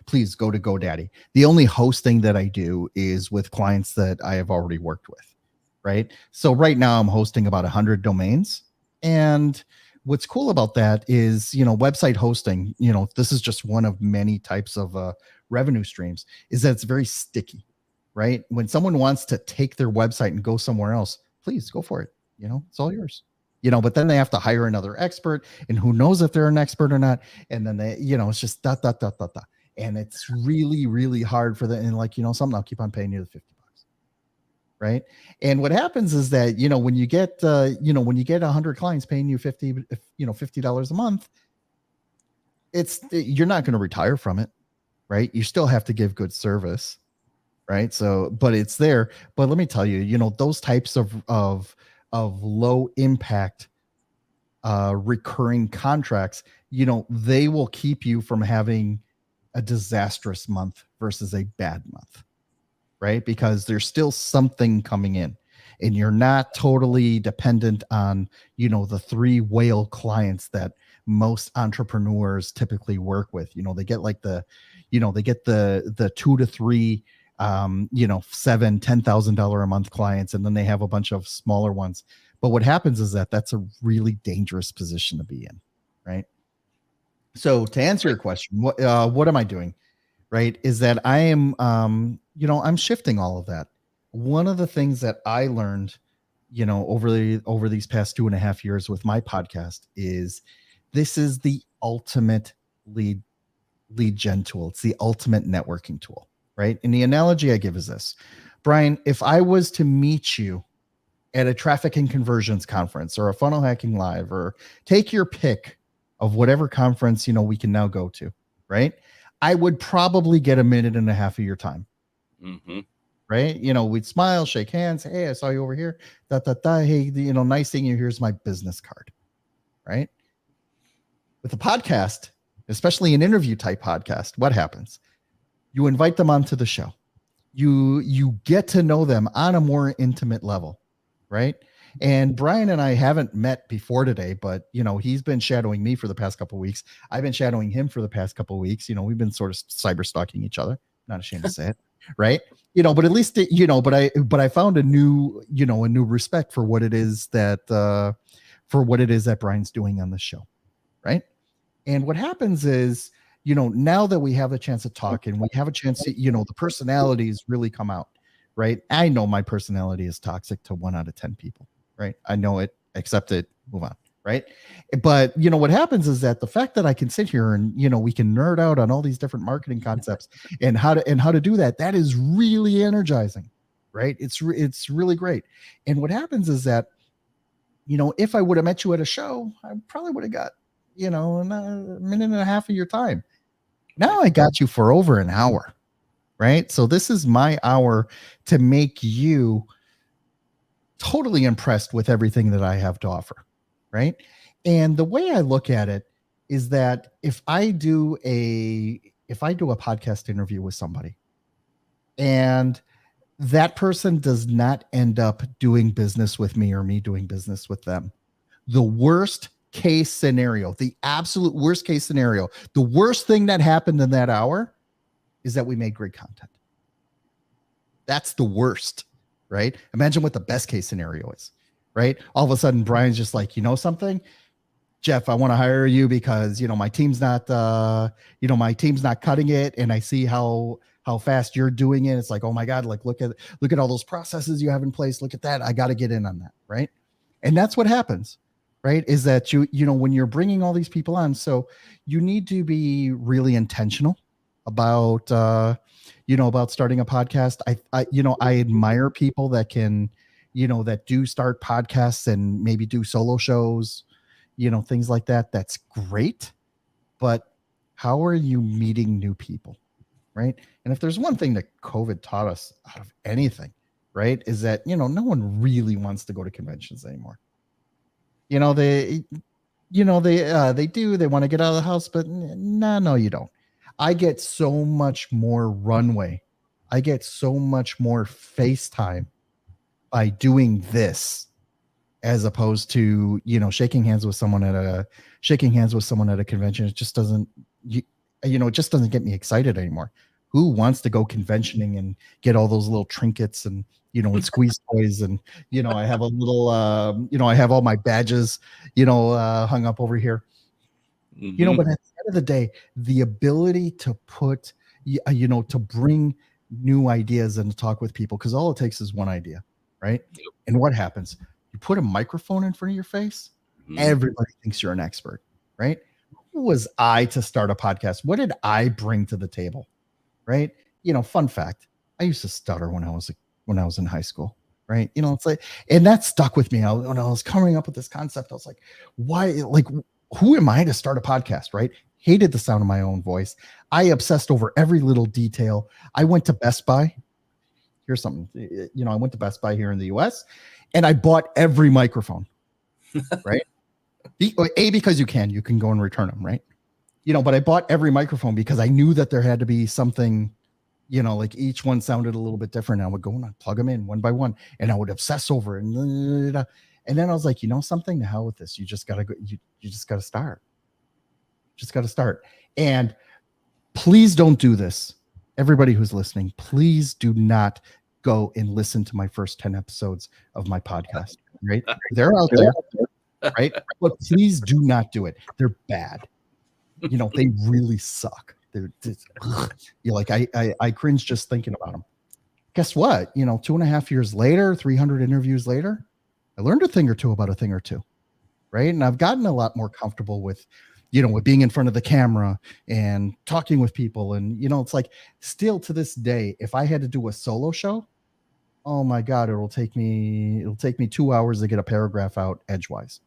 please go to GoDaddy. The only hosting that I do is with clients that I have already worked with, right? So right now I'm hosting about 100 domains. And what's cool about that is, website hosting, this is just one of many types of revenue streams, is that it's very sticky, right? When someone wants to take their website and go somewhere else, please go for it. It's all yours. But then they have to hire another expert, and who knows if they're an expert or not. And then they, it's just dot, dot, dot, dot, dot. And it's really, really hard for them. And something, I'll keep on paying you the $50. Right. And what happens is that, when you get 100 clients paying you $50 a month, you're not going to retire from it. Right. You still have to give good service. Right. So, but it's there. But let me tell you, those types of low impact recurring contracts, they will keep you from having a disastrous month versus a bad month. Right? Because there's still something coming in, and you're not totally dependent on, the 3 whale clients that most entrepreneurs typically work with. They get like the 2 to 3, $7,000, $10,000 a month clients, and then they have a bunch of smaller ones. But what happens is that that's a really dangerous position to be in. Right? So to answer your question, what am I doing? Right, is that I am, I'm shifting all of that. One of the things that I learned, over these past 2.5 years with my podcast is this is the ultimate lead gen tool. It's the ultimate networking tool, right? And the analogy I give is this, Brian, if I was to meet you at a traffic and conversions conference or a funnel hacking live, or take your pick of whatever conference, we can now go to, right? I would probably get 1.5 minutes of your time. Mm-hmm. Right. We'd smile, shake hands. Hey, I saw you over here. Hey, nice seeing you. Here's my business card. Right. With a podcast, especially an interview type podcast, what happens? You invite them onto the show. You get to know them on a more intimate level. Right. And Brian and I haven't met before today, but he's been shadowing me for the past couple of weeks. I've been shadowing him for the past couple of weeks. We've been sort of cyber stalking each other. Not ashamed to say it, right? But at least but I found a new respect for what it is that Brian's doing on the show, right? And what happens is, now that we have a chance to talk and we have a chance to, the personalities really come out, right? I know my personality is toxic to 1 out of 10 people. Right. I know it, accept it, move on. Right. But, what happens is that the fact that I can sit here and, we can nerd out on all these different marketing concepts and how to do that is really energizing. Right. It's really great. And what happens is that, if I would have met you at a show, I probably would have got, a 1.5 minutes of your time. Now I got you for over an hour. Right. So this is my hour to make you totally impressed with everything that I have to offer. Right. And the way I look at it is that if I do a podcast interview with somebody and that person does not end up doing business with me or me doing business with them, the worst case scenario, the absolute worst case scenario, the worst thing that happened in that hour is that we made great content. That's the worst. Right? Imagine what the best case scenario is, right? All of a sudden, Brian's just like, something, Jeff, I want to hire you because, my team's not cutting it. And I see how fast you're doing it. It's like, oh my God, like, look at all those processes you have in place. Look at that. I got to get in on that. Right. And that's what happens, right? Is that when you're bringing all these people on, so you need to be really intentional about, about starting a podcast. I admire people that can, that do start podcasts and maybe do solo shows, things like that. That's great. But how are you meeting new people? Right. And if there's one thing that COVID taught us out of anything, right, is that, no one really wants to go to conventions anymore. You know, they want to get out of the house, but no, you don't. I get so much more runway. I get so much more FaceTime by doing this as opposed to, shaking hands with someone at a convention. It just doesn't, it just doesn't get me excited anymore. Who wants to go conventioning and get all those little trinkets and, and squeeze toys and, I have a little, I have all my badges, hung up over here. Mm-hmm. But at the end of the day, the ability to put, to bring new ideas and to talk with people, because all it takes is one idea, right? Yep. And what happens? You put a microphone in front of your face, everybody thinks you're an expert, right? Who was I to start a podcast? What did I bring to the table, right? Fun fact, I used to stutter when I was in high school, right? It's like, and that stuck with me. When I was coming up with this concept, I was like, why, like, who am I to start a podcast, right? Hated the sound of my own voice. I obsessed over every little detail. I went to Best Buy. Here's something, I went to Best Buy here in the US and I bought every microphone, right? Because you can go and return them, right? But I bought every microphone because I knew that there had to be something, like each one sounded a little bit different. And I would go and I'd plug them in one by one and I would obsess over it. And then I was like, something, to hell with this. You just got to go. You just got to start. Just got to start. And please don't do this. Everybody who's listening, please do not go and listen to my first 10 episodes of my podcast, right? They're out there, right? But please do not do it. They're bad. They really suck. They're you're like, I cringe just thinking about them. Guess what? 2.5 years later, 300 interviews later, I learned a thing or two about a thing or two, right? And I've gotten a lot more comfortable with, with being in front of the camera and talking with people. And, it's like, still to this day, if I had to do a solo show, oh my God, it'll take me 2 hours to get a paragraph out edgewise,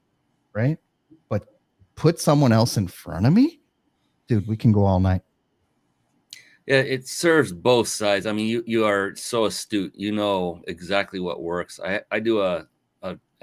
right? But put someone else in front of me, dude, we can go all night. Yeah, it serves both sides. I mean, you are so astute. You know exactly what works. I do a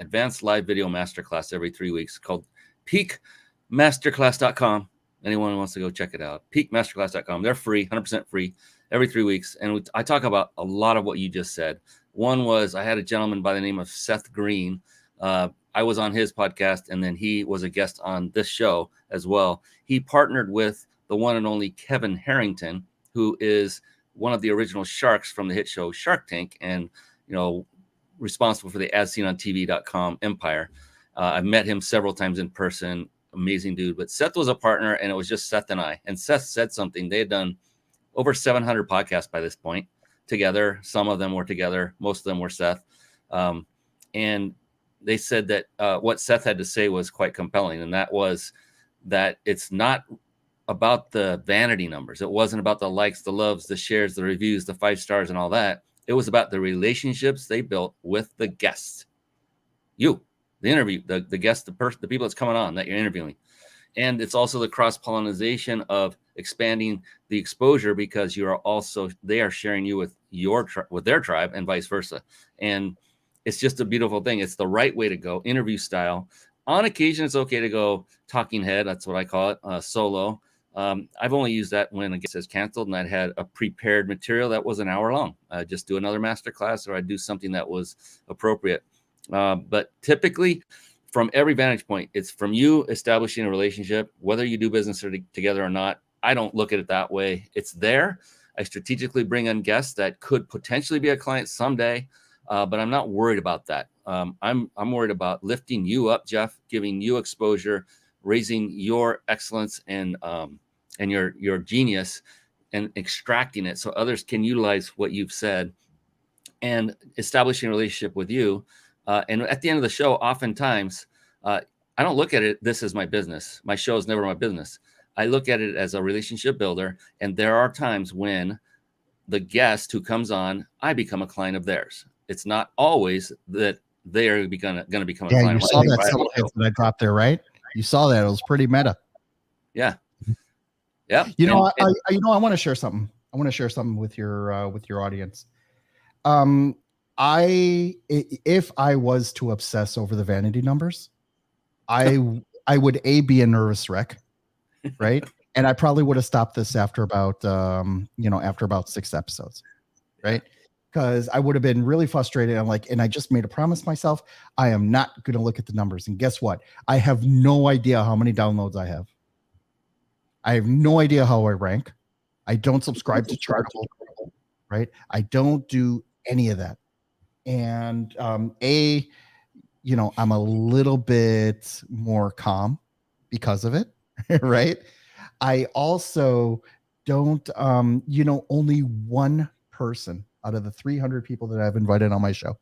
advanced live video masterclass every 3 weeks called peakmasterclass.com. Anyone who wants to go check it out, peakmasterclass.com. They're free, 100% free, every 3 weeks. And I talk about a lot of what you just said. One was I had a gentleman by the name of Seth Green. I was on his podcast, and then he was a guest on this show as well. He partnered with the one and only Kevin Harrington, who is one of the original sharks from the hit show Shark Tank, and responsible for the AsSeenOnTV.com empire. I've met him several times in person. Amazing dude. But Seth was a partner, and it was just Seth and I. And Seth said something. They had done over 700 podcasts by this point together. Some of them were together. Most of them were Seth. And they said that what Seth had to say was quite compelling. And that was that it's not about the vanity numbers. It wasn't about the likes, the loves, the shares, the reviews, the 5 stars, and all that. It was about the relationships they built with the guests. You, the interview, the guest, the person, the people that's coming on that you're interviewing. And it's also the cross-pollination of expanding the exposure, because they are sharing you with with their tribe and vice versa. And it's just a beautiful thing. It's the right way to go, interview style. On occasion, it's okay to go talking head. That's what I call it, solo. I've only used that when a guest is canceled and I'd had a prepared material that was an hour long. I'd just do another masterclass, or I'd do something that was appropriate. But typically, from every vantage point, it's from you establishing a relationship, whether you do business together or not. I don't look at it that way. It's there. I strategically bring in guests that could potentially be a client someday, but I'm not worried about that. I'm worried about lifting you up, Jeff, giving you exposure, raising your excellence and your genius, and extracting it so others can utilize what you've said, and establishing a relationship with you. And at the end of the show, oftentimes, I don't look at this as my business. My show is never my business. I look at it as a relationship builder. And there are times when the guest who comes on, I become a client of theirs. It's not always that they are going to become a client. Yeah, you saw that subtext that I dropped there, right? You saw that. It was pretty meta. Yeah. Yeah. I want to share something. I want to share something with your audience. If I was to obsess over the vanity numbers, I would be a nervous wreck, right? And I probably would have stopped this after about after about 6 episodes, right? Because I would have been really frustrated. I'm like, and I just made a promise myself, I am not going to look at the numbers. And guess what? I have no idea how many downloads I have. I have no idea how I rank. I don't subscribe to Chartable, right? I don't do any of that. And I'm a little bit more calm because of it, right? I also don't, only one person out of the 300 people that I've invited on my show,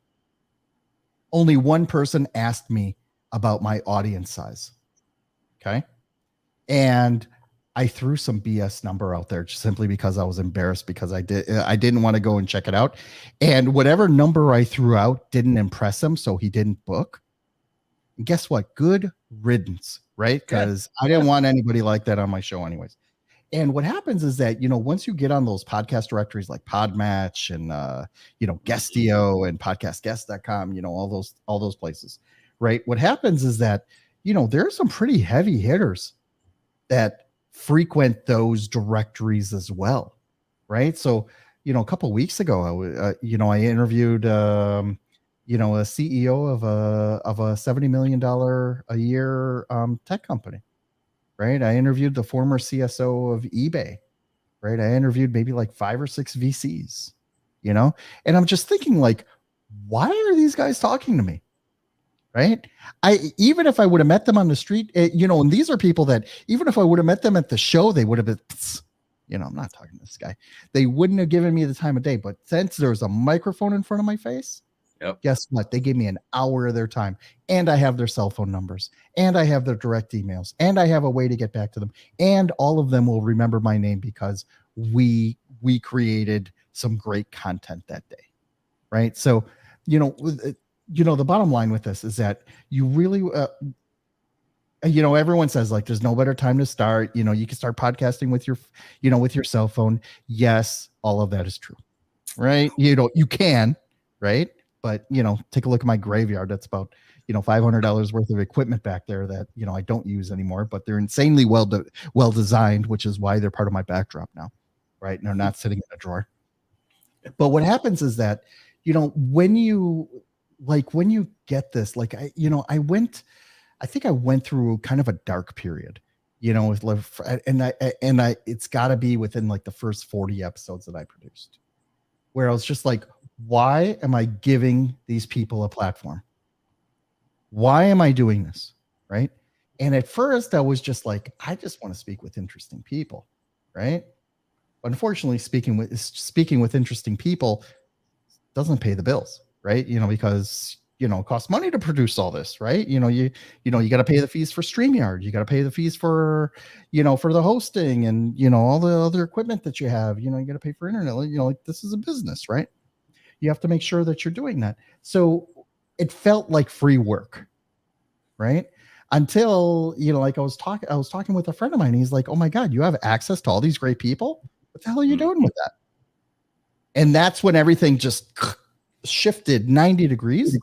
only one person asked me about my audience size. Okay. And I threw some BS number out there just simply because I was embarrassed because I didn't want to go and check it out. And whatever number I threw out didn't impress him. So he didn't book. And guess what? Good riddance, right? Because I didn't want anybody like that on my show anyways. And what happens is that, once you get on those podcast directories like Podmatch and, Guestio and podcastguest.com, all those places, right? What happens is that, there are some pretty heavy hitters that frequent those directories as well, right? So, a couple of weeks ago, I interviewed, a CEO of a $70 million a year tech company, right? I interviewed the former CSO of eBay, right? I interviewed maybe like 5 or 6 VCs, and I'm just thinking like, why are these guys talking to me? Right. Even if I would have met them on the street, and these are people that even if I would have met them at the show, they would have been, I'm not talking to this guy. They wouldn't have given me the time of day. But since there's a microphone in front of my face, guess what? They gave me an hour of their time, and I have their cell phone numbers, and I have their direct emails, and I have a way to get back to them. And all of them will remember my name because we created some great content that day. Right. So, the bottom line with this is that you really, everyone says like, there's no better time to start. You can start podcasting with your cell phone. Yes, all of that is true, right? You can, right? But, take a look at my graveyard. That's about, $500 worth of equipment back there that, I don't use anymore, but they're insanely well designed, which is why they're part of my backdrop now, right? And they're not sitting in a drawer. But what happens is that, when you get this, like I think I went through kind of a dark period, it's got to be within like the first 40 episodes that I produced, where I was just like, why am I giving these people a platform? Why am I doing this? Right. And at first I was just like, I just want to speak with interesting people. Right. But unfortunately, speaking with interesting people doesn't pay the bills. Right. Because, it costs money to produce all this. Right. You got to pay the fees for StreamYard. You got to pay the fees for, for the hosting and, all the other equipment that you have. You got to pay for internet. Like this is a business. Right. You have to make sure that you're doing that. So it felt like free work. Right. Until, like I was talking with a friend of mine. And he's like, oh my God, you have access to all these great people. What the hell are you doing with that? And that's when everything just shifted 90 degrees.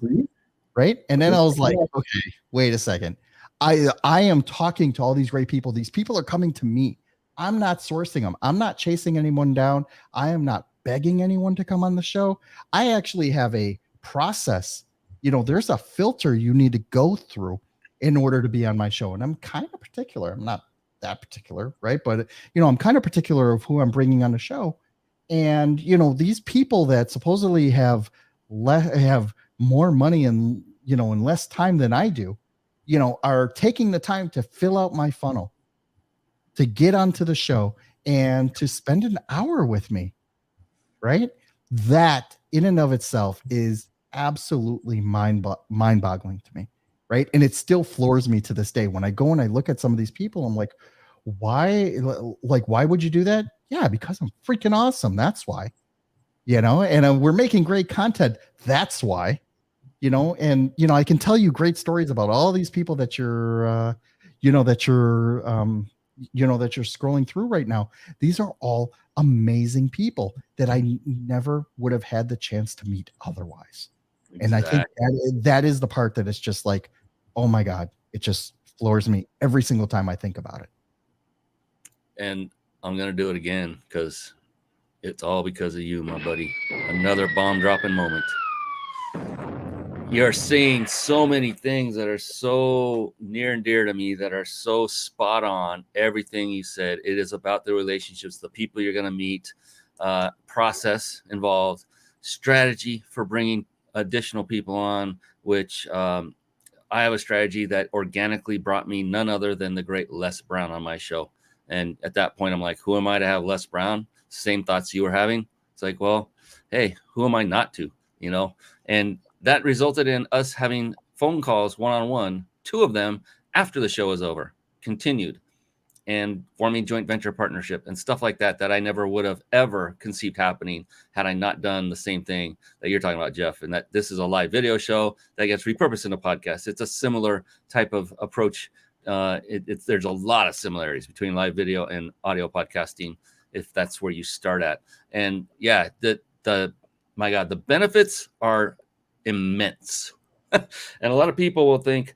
Right. And then I was like, okay, wait a second. I am talking to all these great people. These people are coming to me. I'm not sourcing them. I'm not chasing anyone down. I am not begging anyone to come on the show. I actually have a process. There's a filter you need to go through in order to be on my show. And I'm kind of particular. I'm not that particular, right? But, I'm kind of particular of who I'm bringing on the show. And, these people that supposedly have more money and, in less time than I do, are taking the time to fill out my funnel, to get onto the show and to spend an hour with me. Right. That in and of itself is absolutely mind-boggling to me. Right. And it still floors me to this day. When I go and I look at some of these people, I'm like, why would you do that? Yeah, because I'm freaking awesome. That's why, and we're making great content. That's why, and, I can tell you great stories about all these people that you're scrolling through right now. These are all amazing people that I never would have had the chance to meet otherwise. Exactly. And I think that is the part that is just like, oh my God, it just floors me every single time I think about it. And I'm going to do it again because it's all because of you, my buddy. Another bomb dropping moment. You're seeing so many things that are so near and dear to me, that are so spot on. Everything you said, it is about the relationships, the people you're going to meet, process involved, strategy for bringing additional people on, which I have a strategy that organically brought me none other than the great Les Brown on my show. And at that point, I'm like, who am I to have Les Brown? Same thoughts you were having. It's like, well, hey, who am I not to, you know? And that resulted in us having phone calls one-on-one, 2 of them after the show was over, continued, and forming joint venture partnership and stuff like that, that I never would have ever conceived happening had I not done the same thing that you're talking about, Jeff. And that this is a live video show that gets repurposed into podcast. It's a similar type of approach. There's a lot of similarities between live video and audio podcasting, if that's where you start at. And yeah, my God, the benefits are immense. And a lot of people will think,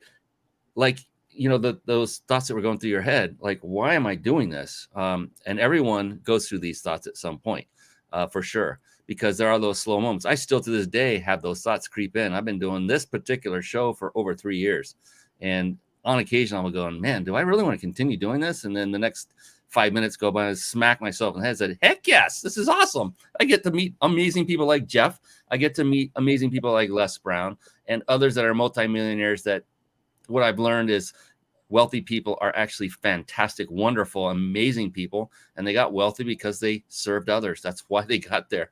like, you know, those thoughts that were going through your head, like, why am I doing this? And everyone goes through these thoughts at some point, for sure, because there are those slow moments. I still to this day have those thoughts creep in. I've been doing this particular show for over 3 years. And on occasion, I'm going, man, do I really want to continue doing this? And then the next 5 minutes go by and smack myself in the head and said, heck yes, this is awesome. I get to meet amazing people like Jeff. I get to meet amazing people like Les Brown and others that are multimillionaires. That what I've learned is wealthy people are actually fantastic, wonderful, amazing people. And they got wealthy because they served others. That's why they got there.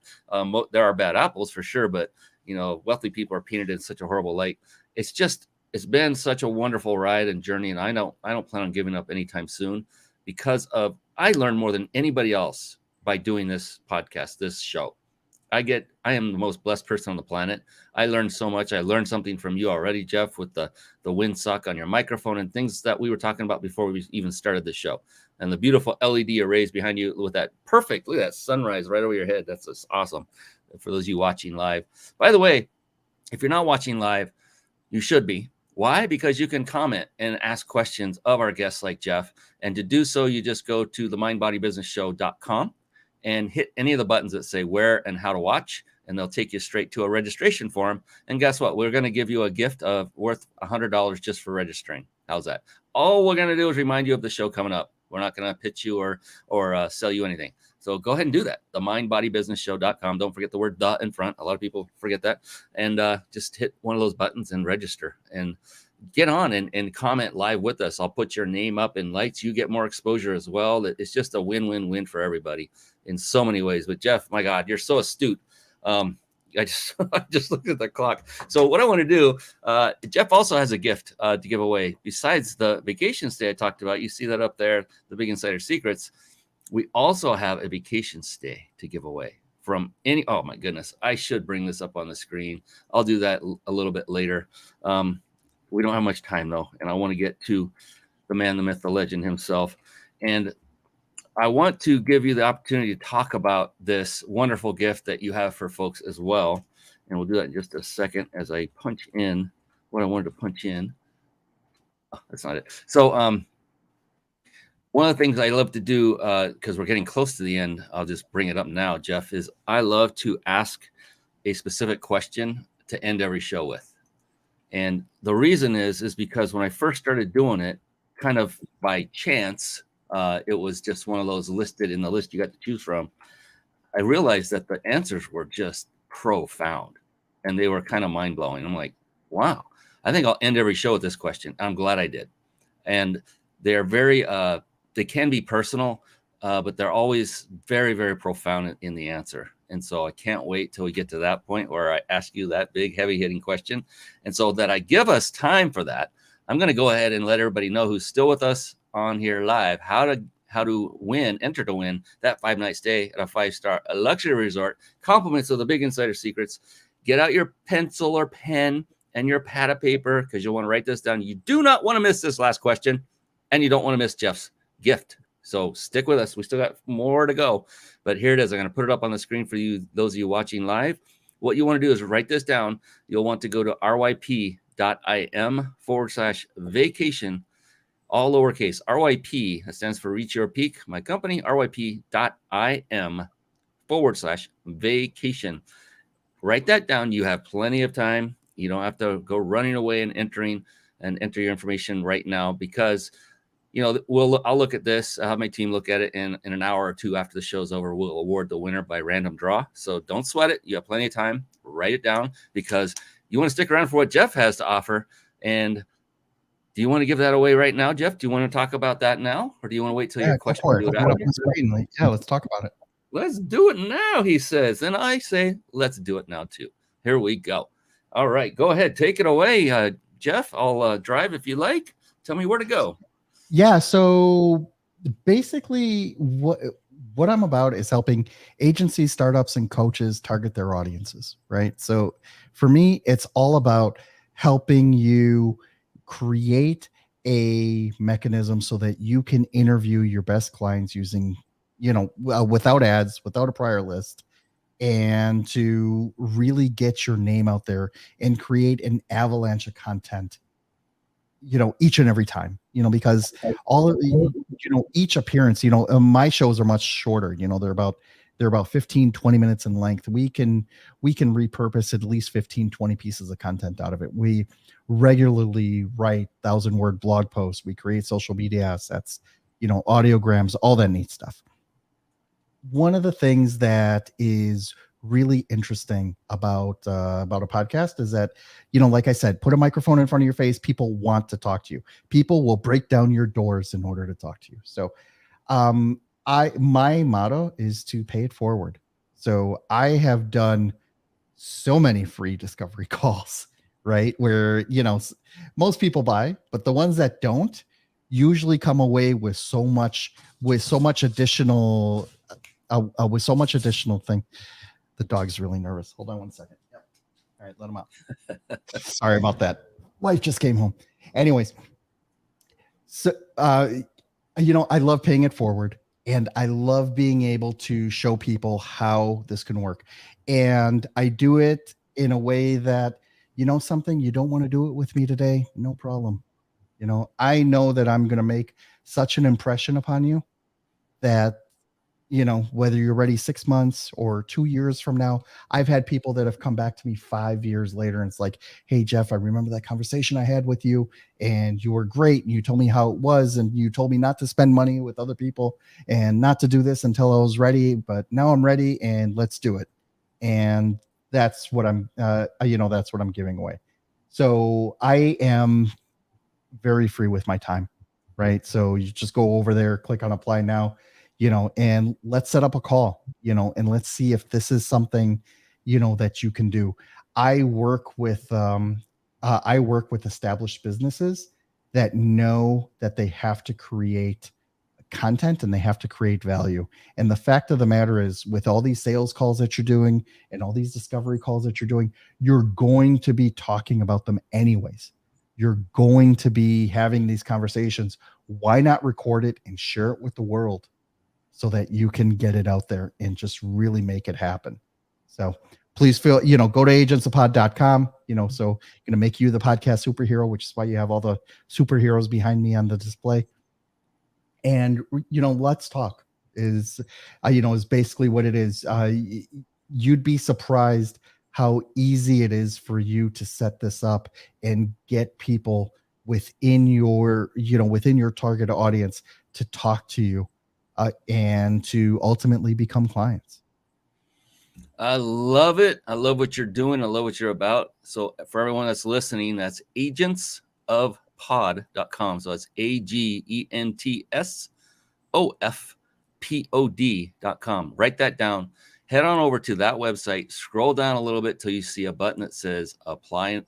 There are bad apples for sure, but you know, wealthy people are painted in such a horrible light. It's been such a wonderful ride and journey. And I don't plan on giving up anytime soon, because I learned more than anybody else by doing this podcast, this show. I am the most blessed person on the planet. I learned so much. I learned something from you already, Jeff, with the windsock on your microphone and things that we were talking about before we even started the show. And the beautiful LED arrays behind you with that perfect, look at that sunrise right over your head. That's just awesome. For those of you watching live. By the way, if you're not watching live, you should be. Why? Because you can comment and ask questions of our guests like Jeff. And to do so, you just go to themindbodybusinessshow.com and hit any of the buttons that say where and how to watch, and they'll take you straight to a registration form. And guess what? We're going to give you a gift worth $100 just for registering. How's that? All we're going to do is remind you of the show coming up. We're not going to pitch you or sell you anything. So go ahead and do that. Themindbodybusinessshow.com. Don't forget the word "the" in front. A lot of people forget that. And just hit one of those buttons and register and get on and comment live with us. I'll put your name up in lights. You get more exposure as well. It's just a win-win-win for everybody in so many ways. But Jeff, my God, you're so astute. I just looked at the clock. So what I want to do, Jeff also has a gift to give away. Besides the vacation stay I talked about, you see that up there, the Big Insider Secrets. We also have a vacation stay to give away from oh my goodness, I should bring this up on the screen. I'll do that a little bit later. We don't have much time though, and I want to get to the man, the myth, the legend himself. And I want to give you the opportunity to talk about this wonderful gift that you have for folks as well. And we'll do that in just a second as I punch in what I wanted to punch in. Oh, that's not it. So one of the things I love to do, because we're getting close to the end, I'll just bring it up now, Jeff, is I love to ask a specific question to end every show with. And the reason is because when I first started doing it, kind of by chance, it was just one of those listed in the list you got to choose from. I realized that the answers were just profound and they were kind of mind blowing. I'm like, wow, I think I'll end every show with this question. I'm glad I did. And they're very, they can be personal, but they're always very, very profound in the answer. And so I can't wait till we get to that point where I ask you that big, heavy hitting question. And so that I give us time for that, I'm going to go ahead and let everybody know who's still with us on here live, how to enter to win that 5-night stay at a 5-star luxury resort, compliments of the Big Insider Secrets. Get out your pencil or pen and your pad of paper, because you'll want to write this down. You do not want to miss this last question, and you don't want to miss Jeff's gift. So stick with us. We still got more to go, but here it is. I'm going to put it up on the screen for you, those of you watching live. What you want to do is write this down. You'll want to go to ROI-based.im /vacation, all lowercase. RYP, that stands for Reach Your Peak. My company, RYP.im /vacation. Write that down. You have plenty of time. You don't have to go running away and enter your information right now, because I'll look at this. I'll have my team look at it in an hour or two after the show's over. We'll award the winner by random draw. So don't sweat it. You have plenty of time. Write it down, because you want to stick around for what Jeff has to offer. And do you want to give that away right now, Jeff? Do you want to talk about that now, or do you want to wait till your question? Yeah, let's talk about it. Let's do it now, he says. And I say, let's do it now too. Here we go. All right, go ahead. Take it away, Jeff. I'll drive if you like. Tell me where to go. Yeah, so basically what I'm about is helping agencies, startups, and coaches target their audiences, right? So for me, it's all about helping you create a mechanism so that you can interview your best clients using, without ads, without a prior list, and to really get your name out there and create an avalanche of content, each and every time, because all of each appearance, my shows are much shorter, they're about 15, 20 minutes in length. We can repurpose at least 15, 20 pieces of content out of it. We regularly write 1,000-word blog posts. We create social media assets, audiograms, all that neat stuff. One of the things that is really interesting about a podcast is that, like I said, put a microphone in front of your face. People want to talk to you. People will break down your doors in order to talk to you. So, my motto is to pay it forward. So I have done so many free discovery calls, right? Where, most people buy, but the ones that don't usually come away with so much additional thing. The dog's really nervous. Hold on one second. Yep. All right, let him out. Sorry about that. Wife just came home. Anyways, so I love paying it forward, and I love being able to show people how this can work. And I do it in a way that, something, you don't want to do it with me today, no problem. I know that I'm going to make such an impression upon you that, whether you're ready 6 months or 2 years from now. I've had people that have come back to me 5 years later, and it's like, hey, Jeff, I remember that conversation I had with you, and you were great. And you told me how it was, and you told me not to spend money with other people and not to do this until I was ready. But now I'm ready, and let's do it. And that's what I'm giving away. So I am very free with my time, right? So you just go over there, click on apply now, and let's set up a call, and let's see if this is something, that you can do. I work with established businesses that know that they have to create content and they have to create value. And the fact of the matter is, with all these sales calls that you're doing and all these discovery calls that you're doing, you're going to be talking about them anyways. You're going to be having these conversations. Why not record it and share it with the world, so that you can get it out there and just really make it happen? So please go to agentsofpod.com, so going to make you the podcast superhero, which is why you have all the superheroes behind me on the display. And, let's talk is basically what it is. You'd be surprised how easy it is for you to set this up and get people within your target audience to talk to you. And to ultimately become clients. I love it. I love what you're doing. I love what you're about. So for everyone that's listening, that's agentsofpod.com. So it's agentsofpod.com. Write that down. Head on over to that website. Scroll down a little bit till you see a button that says apply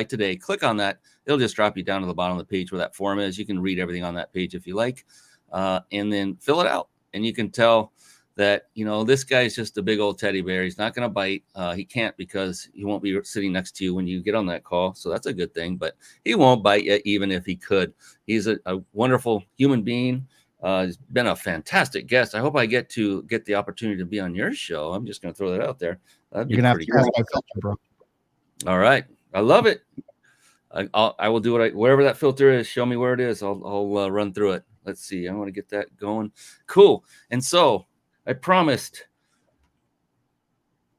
today. Click on that. It'll just drop you down to the bottom of the page where that form is. You can read everything on that page if you like. And then fill it out, and you can tell that, this guy's just a big old teddy bear. He's not going to bite. He can't, because he won't be sitting next to you when you get on that call. So that's a good thing, but he won't bite you even if he could. He's a wonderful human being. He's been a fantastic guest. I hope I get the opportunity to be on your show. I'm just going to throw that out there. That'd be pretty cool. All right. I love it. I will do it. Wherever that filter is, show me where it is. I'll run through it. Let's see. I want to get that going. Cool. And so I promised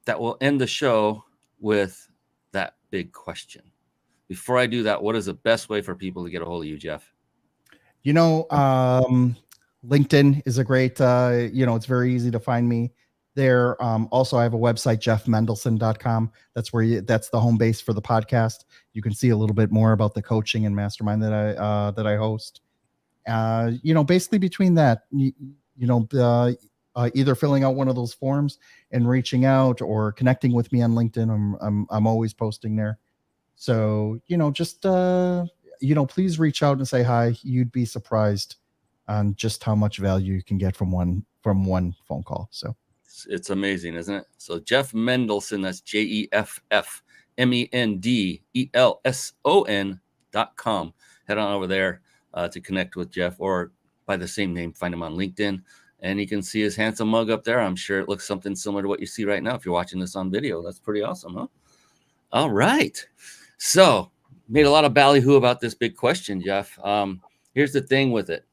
that we'll end the show with that big question. Before I do that, what is the best way for people to get a hold of you, Jeff? LinkedIn is a great, it's very easy to find me there. Also, I have a website, jeffmendelson.com. That's the home base for the podcast. You can see a little bit more about the coaching and mastermind that I host. Basically between that, either filling out one of those forms and reaching out or connecting with me on LinkedIn. I'm always posting there. So, please reach out and say hi. You'd be surprised on just how much value you can get from one phone call. So it's amazing, isn't it? So Jeff Mendelson, that's JeffMendelson.com. Head on over there to connect with Jeff, or by the same name, find him on LinkedIn. And you can see his handsome mug up there. I'm sure it looks something similar to what you see right now if you're watching this on video. That's pretty awesome, huh? All right. So made a lot of ballyhoo about this big question, Jeff. Here's the thing with it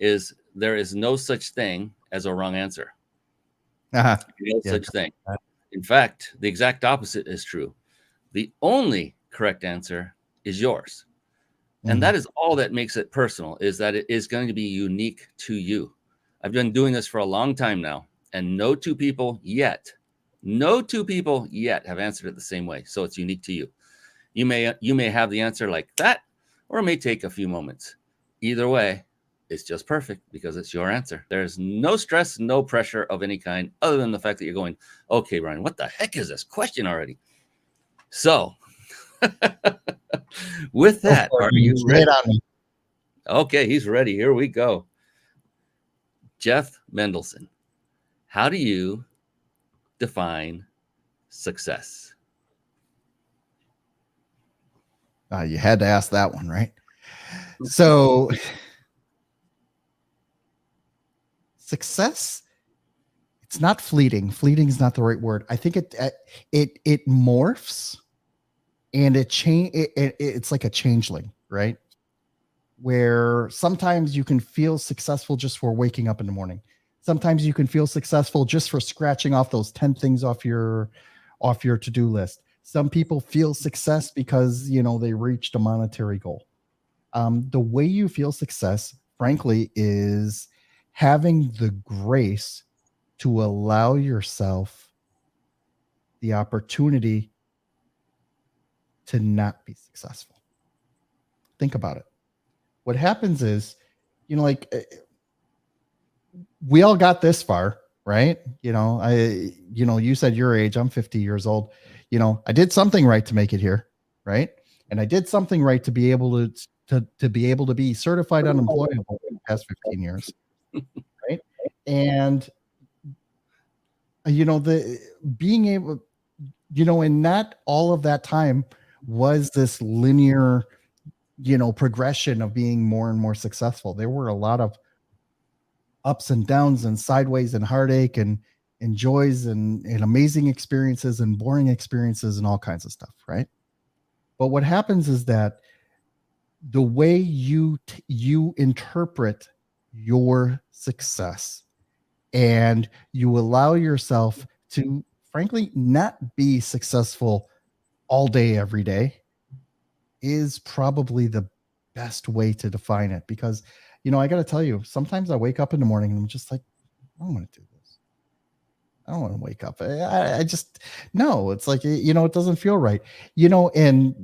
is there is no such thing as a wrong answer. No such thing. In fact, the exact opposite is true. The only correct answer is yours. And that is all that makes it personal, is that it is going to be unique to you. I've been doing this for a long time now, and no two people yet have answered it the same way. So it's unique to you. You may have the answer like that, or it may take a few moments. Either way, it's just perfect because it's your answer. There's no stress, no pressure of any kind, other than the fact that you're going, okay, Brian, what the heck is this question already? So with that, are you ready? Okay, he's ready. Here we go. Jeff Mendelson, how do you define success? You had to ask that one, right? So success, it's not fleeting. Fleeting is not the right word. I think it morphs, and it's like a changeling, right? Where sometimes you can feel successful just for waking up in the morning. Sometimes you can feel successful just for scratching off those 10 things off your to-do list. Some people feel success because, they reached a monetary goal. The way you feel success, frankly, is having the grace to allow yourself the opportunity to not be successful. Think about it. What happens is, we all got this far, right? You said your age, I'm 50 years old. I did something right to make it here, right? And I did something right to be able to be certified unemployable in the past 15 years, right? And being able, and not all of that time was this linear, progression of being more and more successful. There were a lot of ups and downs and sideways and heartache and joys and amazing experiences and boring experiences and all kinds of stuff, right? But what happens is that the way you interpret your success, and you allow yourself to, frankly, not be successful all day, every day, is probably the best way to define it. Because, I got to tell you, sometimes I wake up in the morning and I'm just like, I don't want to do this. I don't want to wake up. I just, no, it's like, it doesn't feel right, and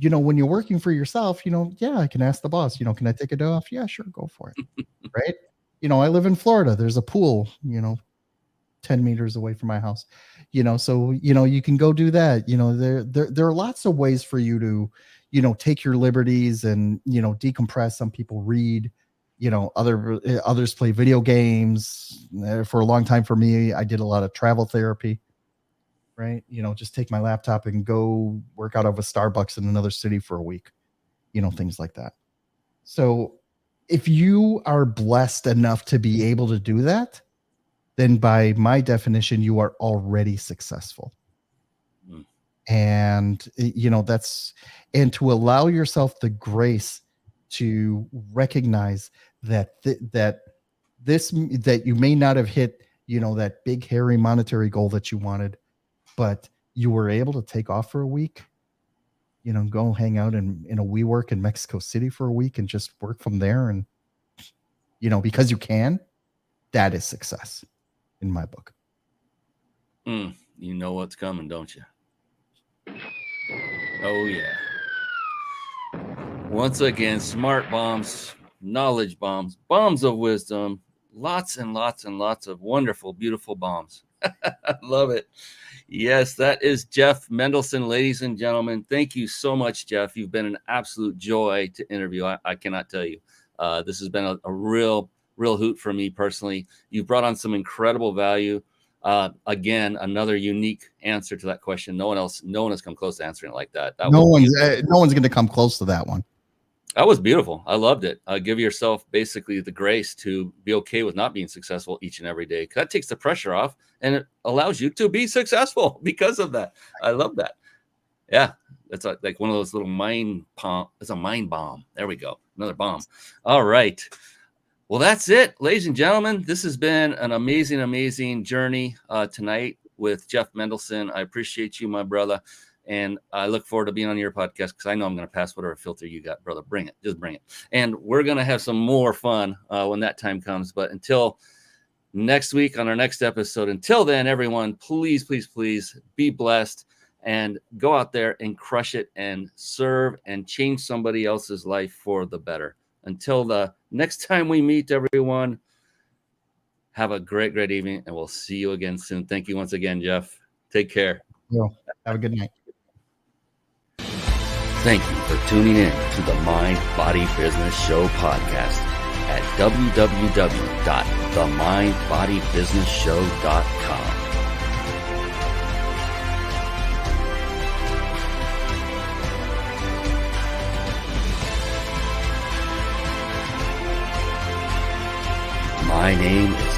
when you're working for yourself, yeah, I can ask the boss, can I take a day off? Yeah, sure. Go for it. Right. I live in Florida. There's a pool, 10 meters away from my house, so, you can go do that. There are lots of ways for you to, take your liberties and, decompress. Some people read, others play video games. For a long time, for me, I did a lot of travel therapy, right? Just take my laptop and go work out of a Starbucks in another city for a week, things like that. So if you are blessed enough to be able to do that, then by my definition, you are already successful. And and to allow yourself the grace to recognize that that you may not have hit, that big hairy monetary goal that you wanted, but you were able to take off for a week, go hang out in a WeWork in Mexico City for a week and just work from there. And, because you can, that is success in my book. You know what's coming, don't you? Oh, yeah. Once again, smart bombs, knowledge bombs, bombs of wisdom, lots and lots and lots of wonderful, beautiful bombs. I love it. Yes, that is Jeff Mendelson, ladies and gentlemen. Thank you so much, Jeff. You've been an absolute joy to interview. I cannot tell you. This has been a real hoot for me personally. You've brought on some incredible value. Again, another unique answer to that question. No one has come close to answering it like that. No one's going to come close to that one. That was beautiful. I loved it. Give yourself basically the grace to be okay with not being successful each and every day. That takes the pressure off and it allows you to be successful because of that. I love that. Yeah. That's like one of those little mind bomb. It's a mind bomb. There we go. Another bomb. All right. Well, that's it, ladies and gentlemen. This has been an amazing, amazing journey tonight with Jeff Mendelson. I appreciate you, my brother. And I look forward to being on your podcast because I know I'm going to pass whatever filter you got, brother. Bring it. Just bring it. And we're going to have some more fun when that time comes. But until next week on our next episode, until then, everyone, please, please, please be blessed and go out there and crush it and serve and change somebody else's life for the better. Until the next time we meet, everyone, have a great, great evening, and we'll see you again soon. Thank you once again, Jeff. Take care. Have a good night. Thank you for tuning in to the Mind Body Business Show podcast at www.themindbodybusinessshow.com. My name is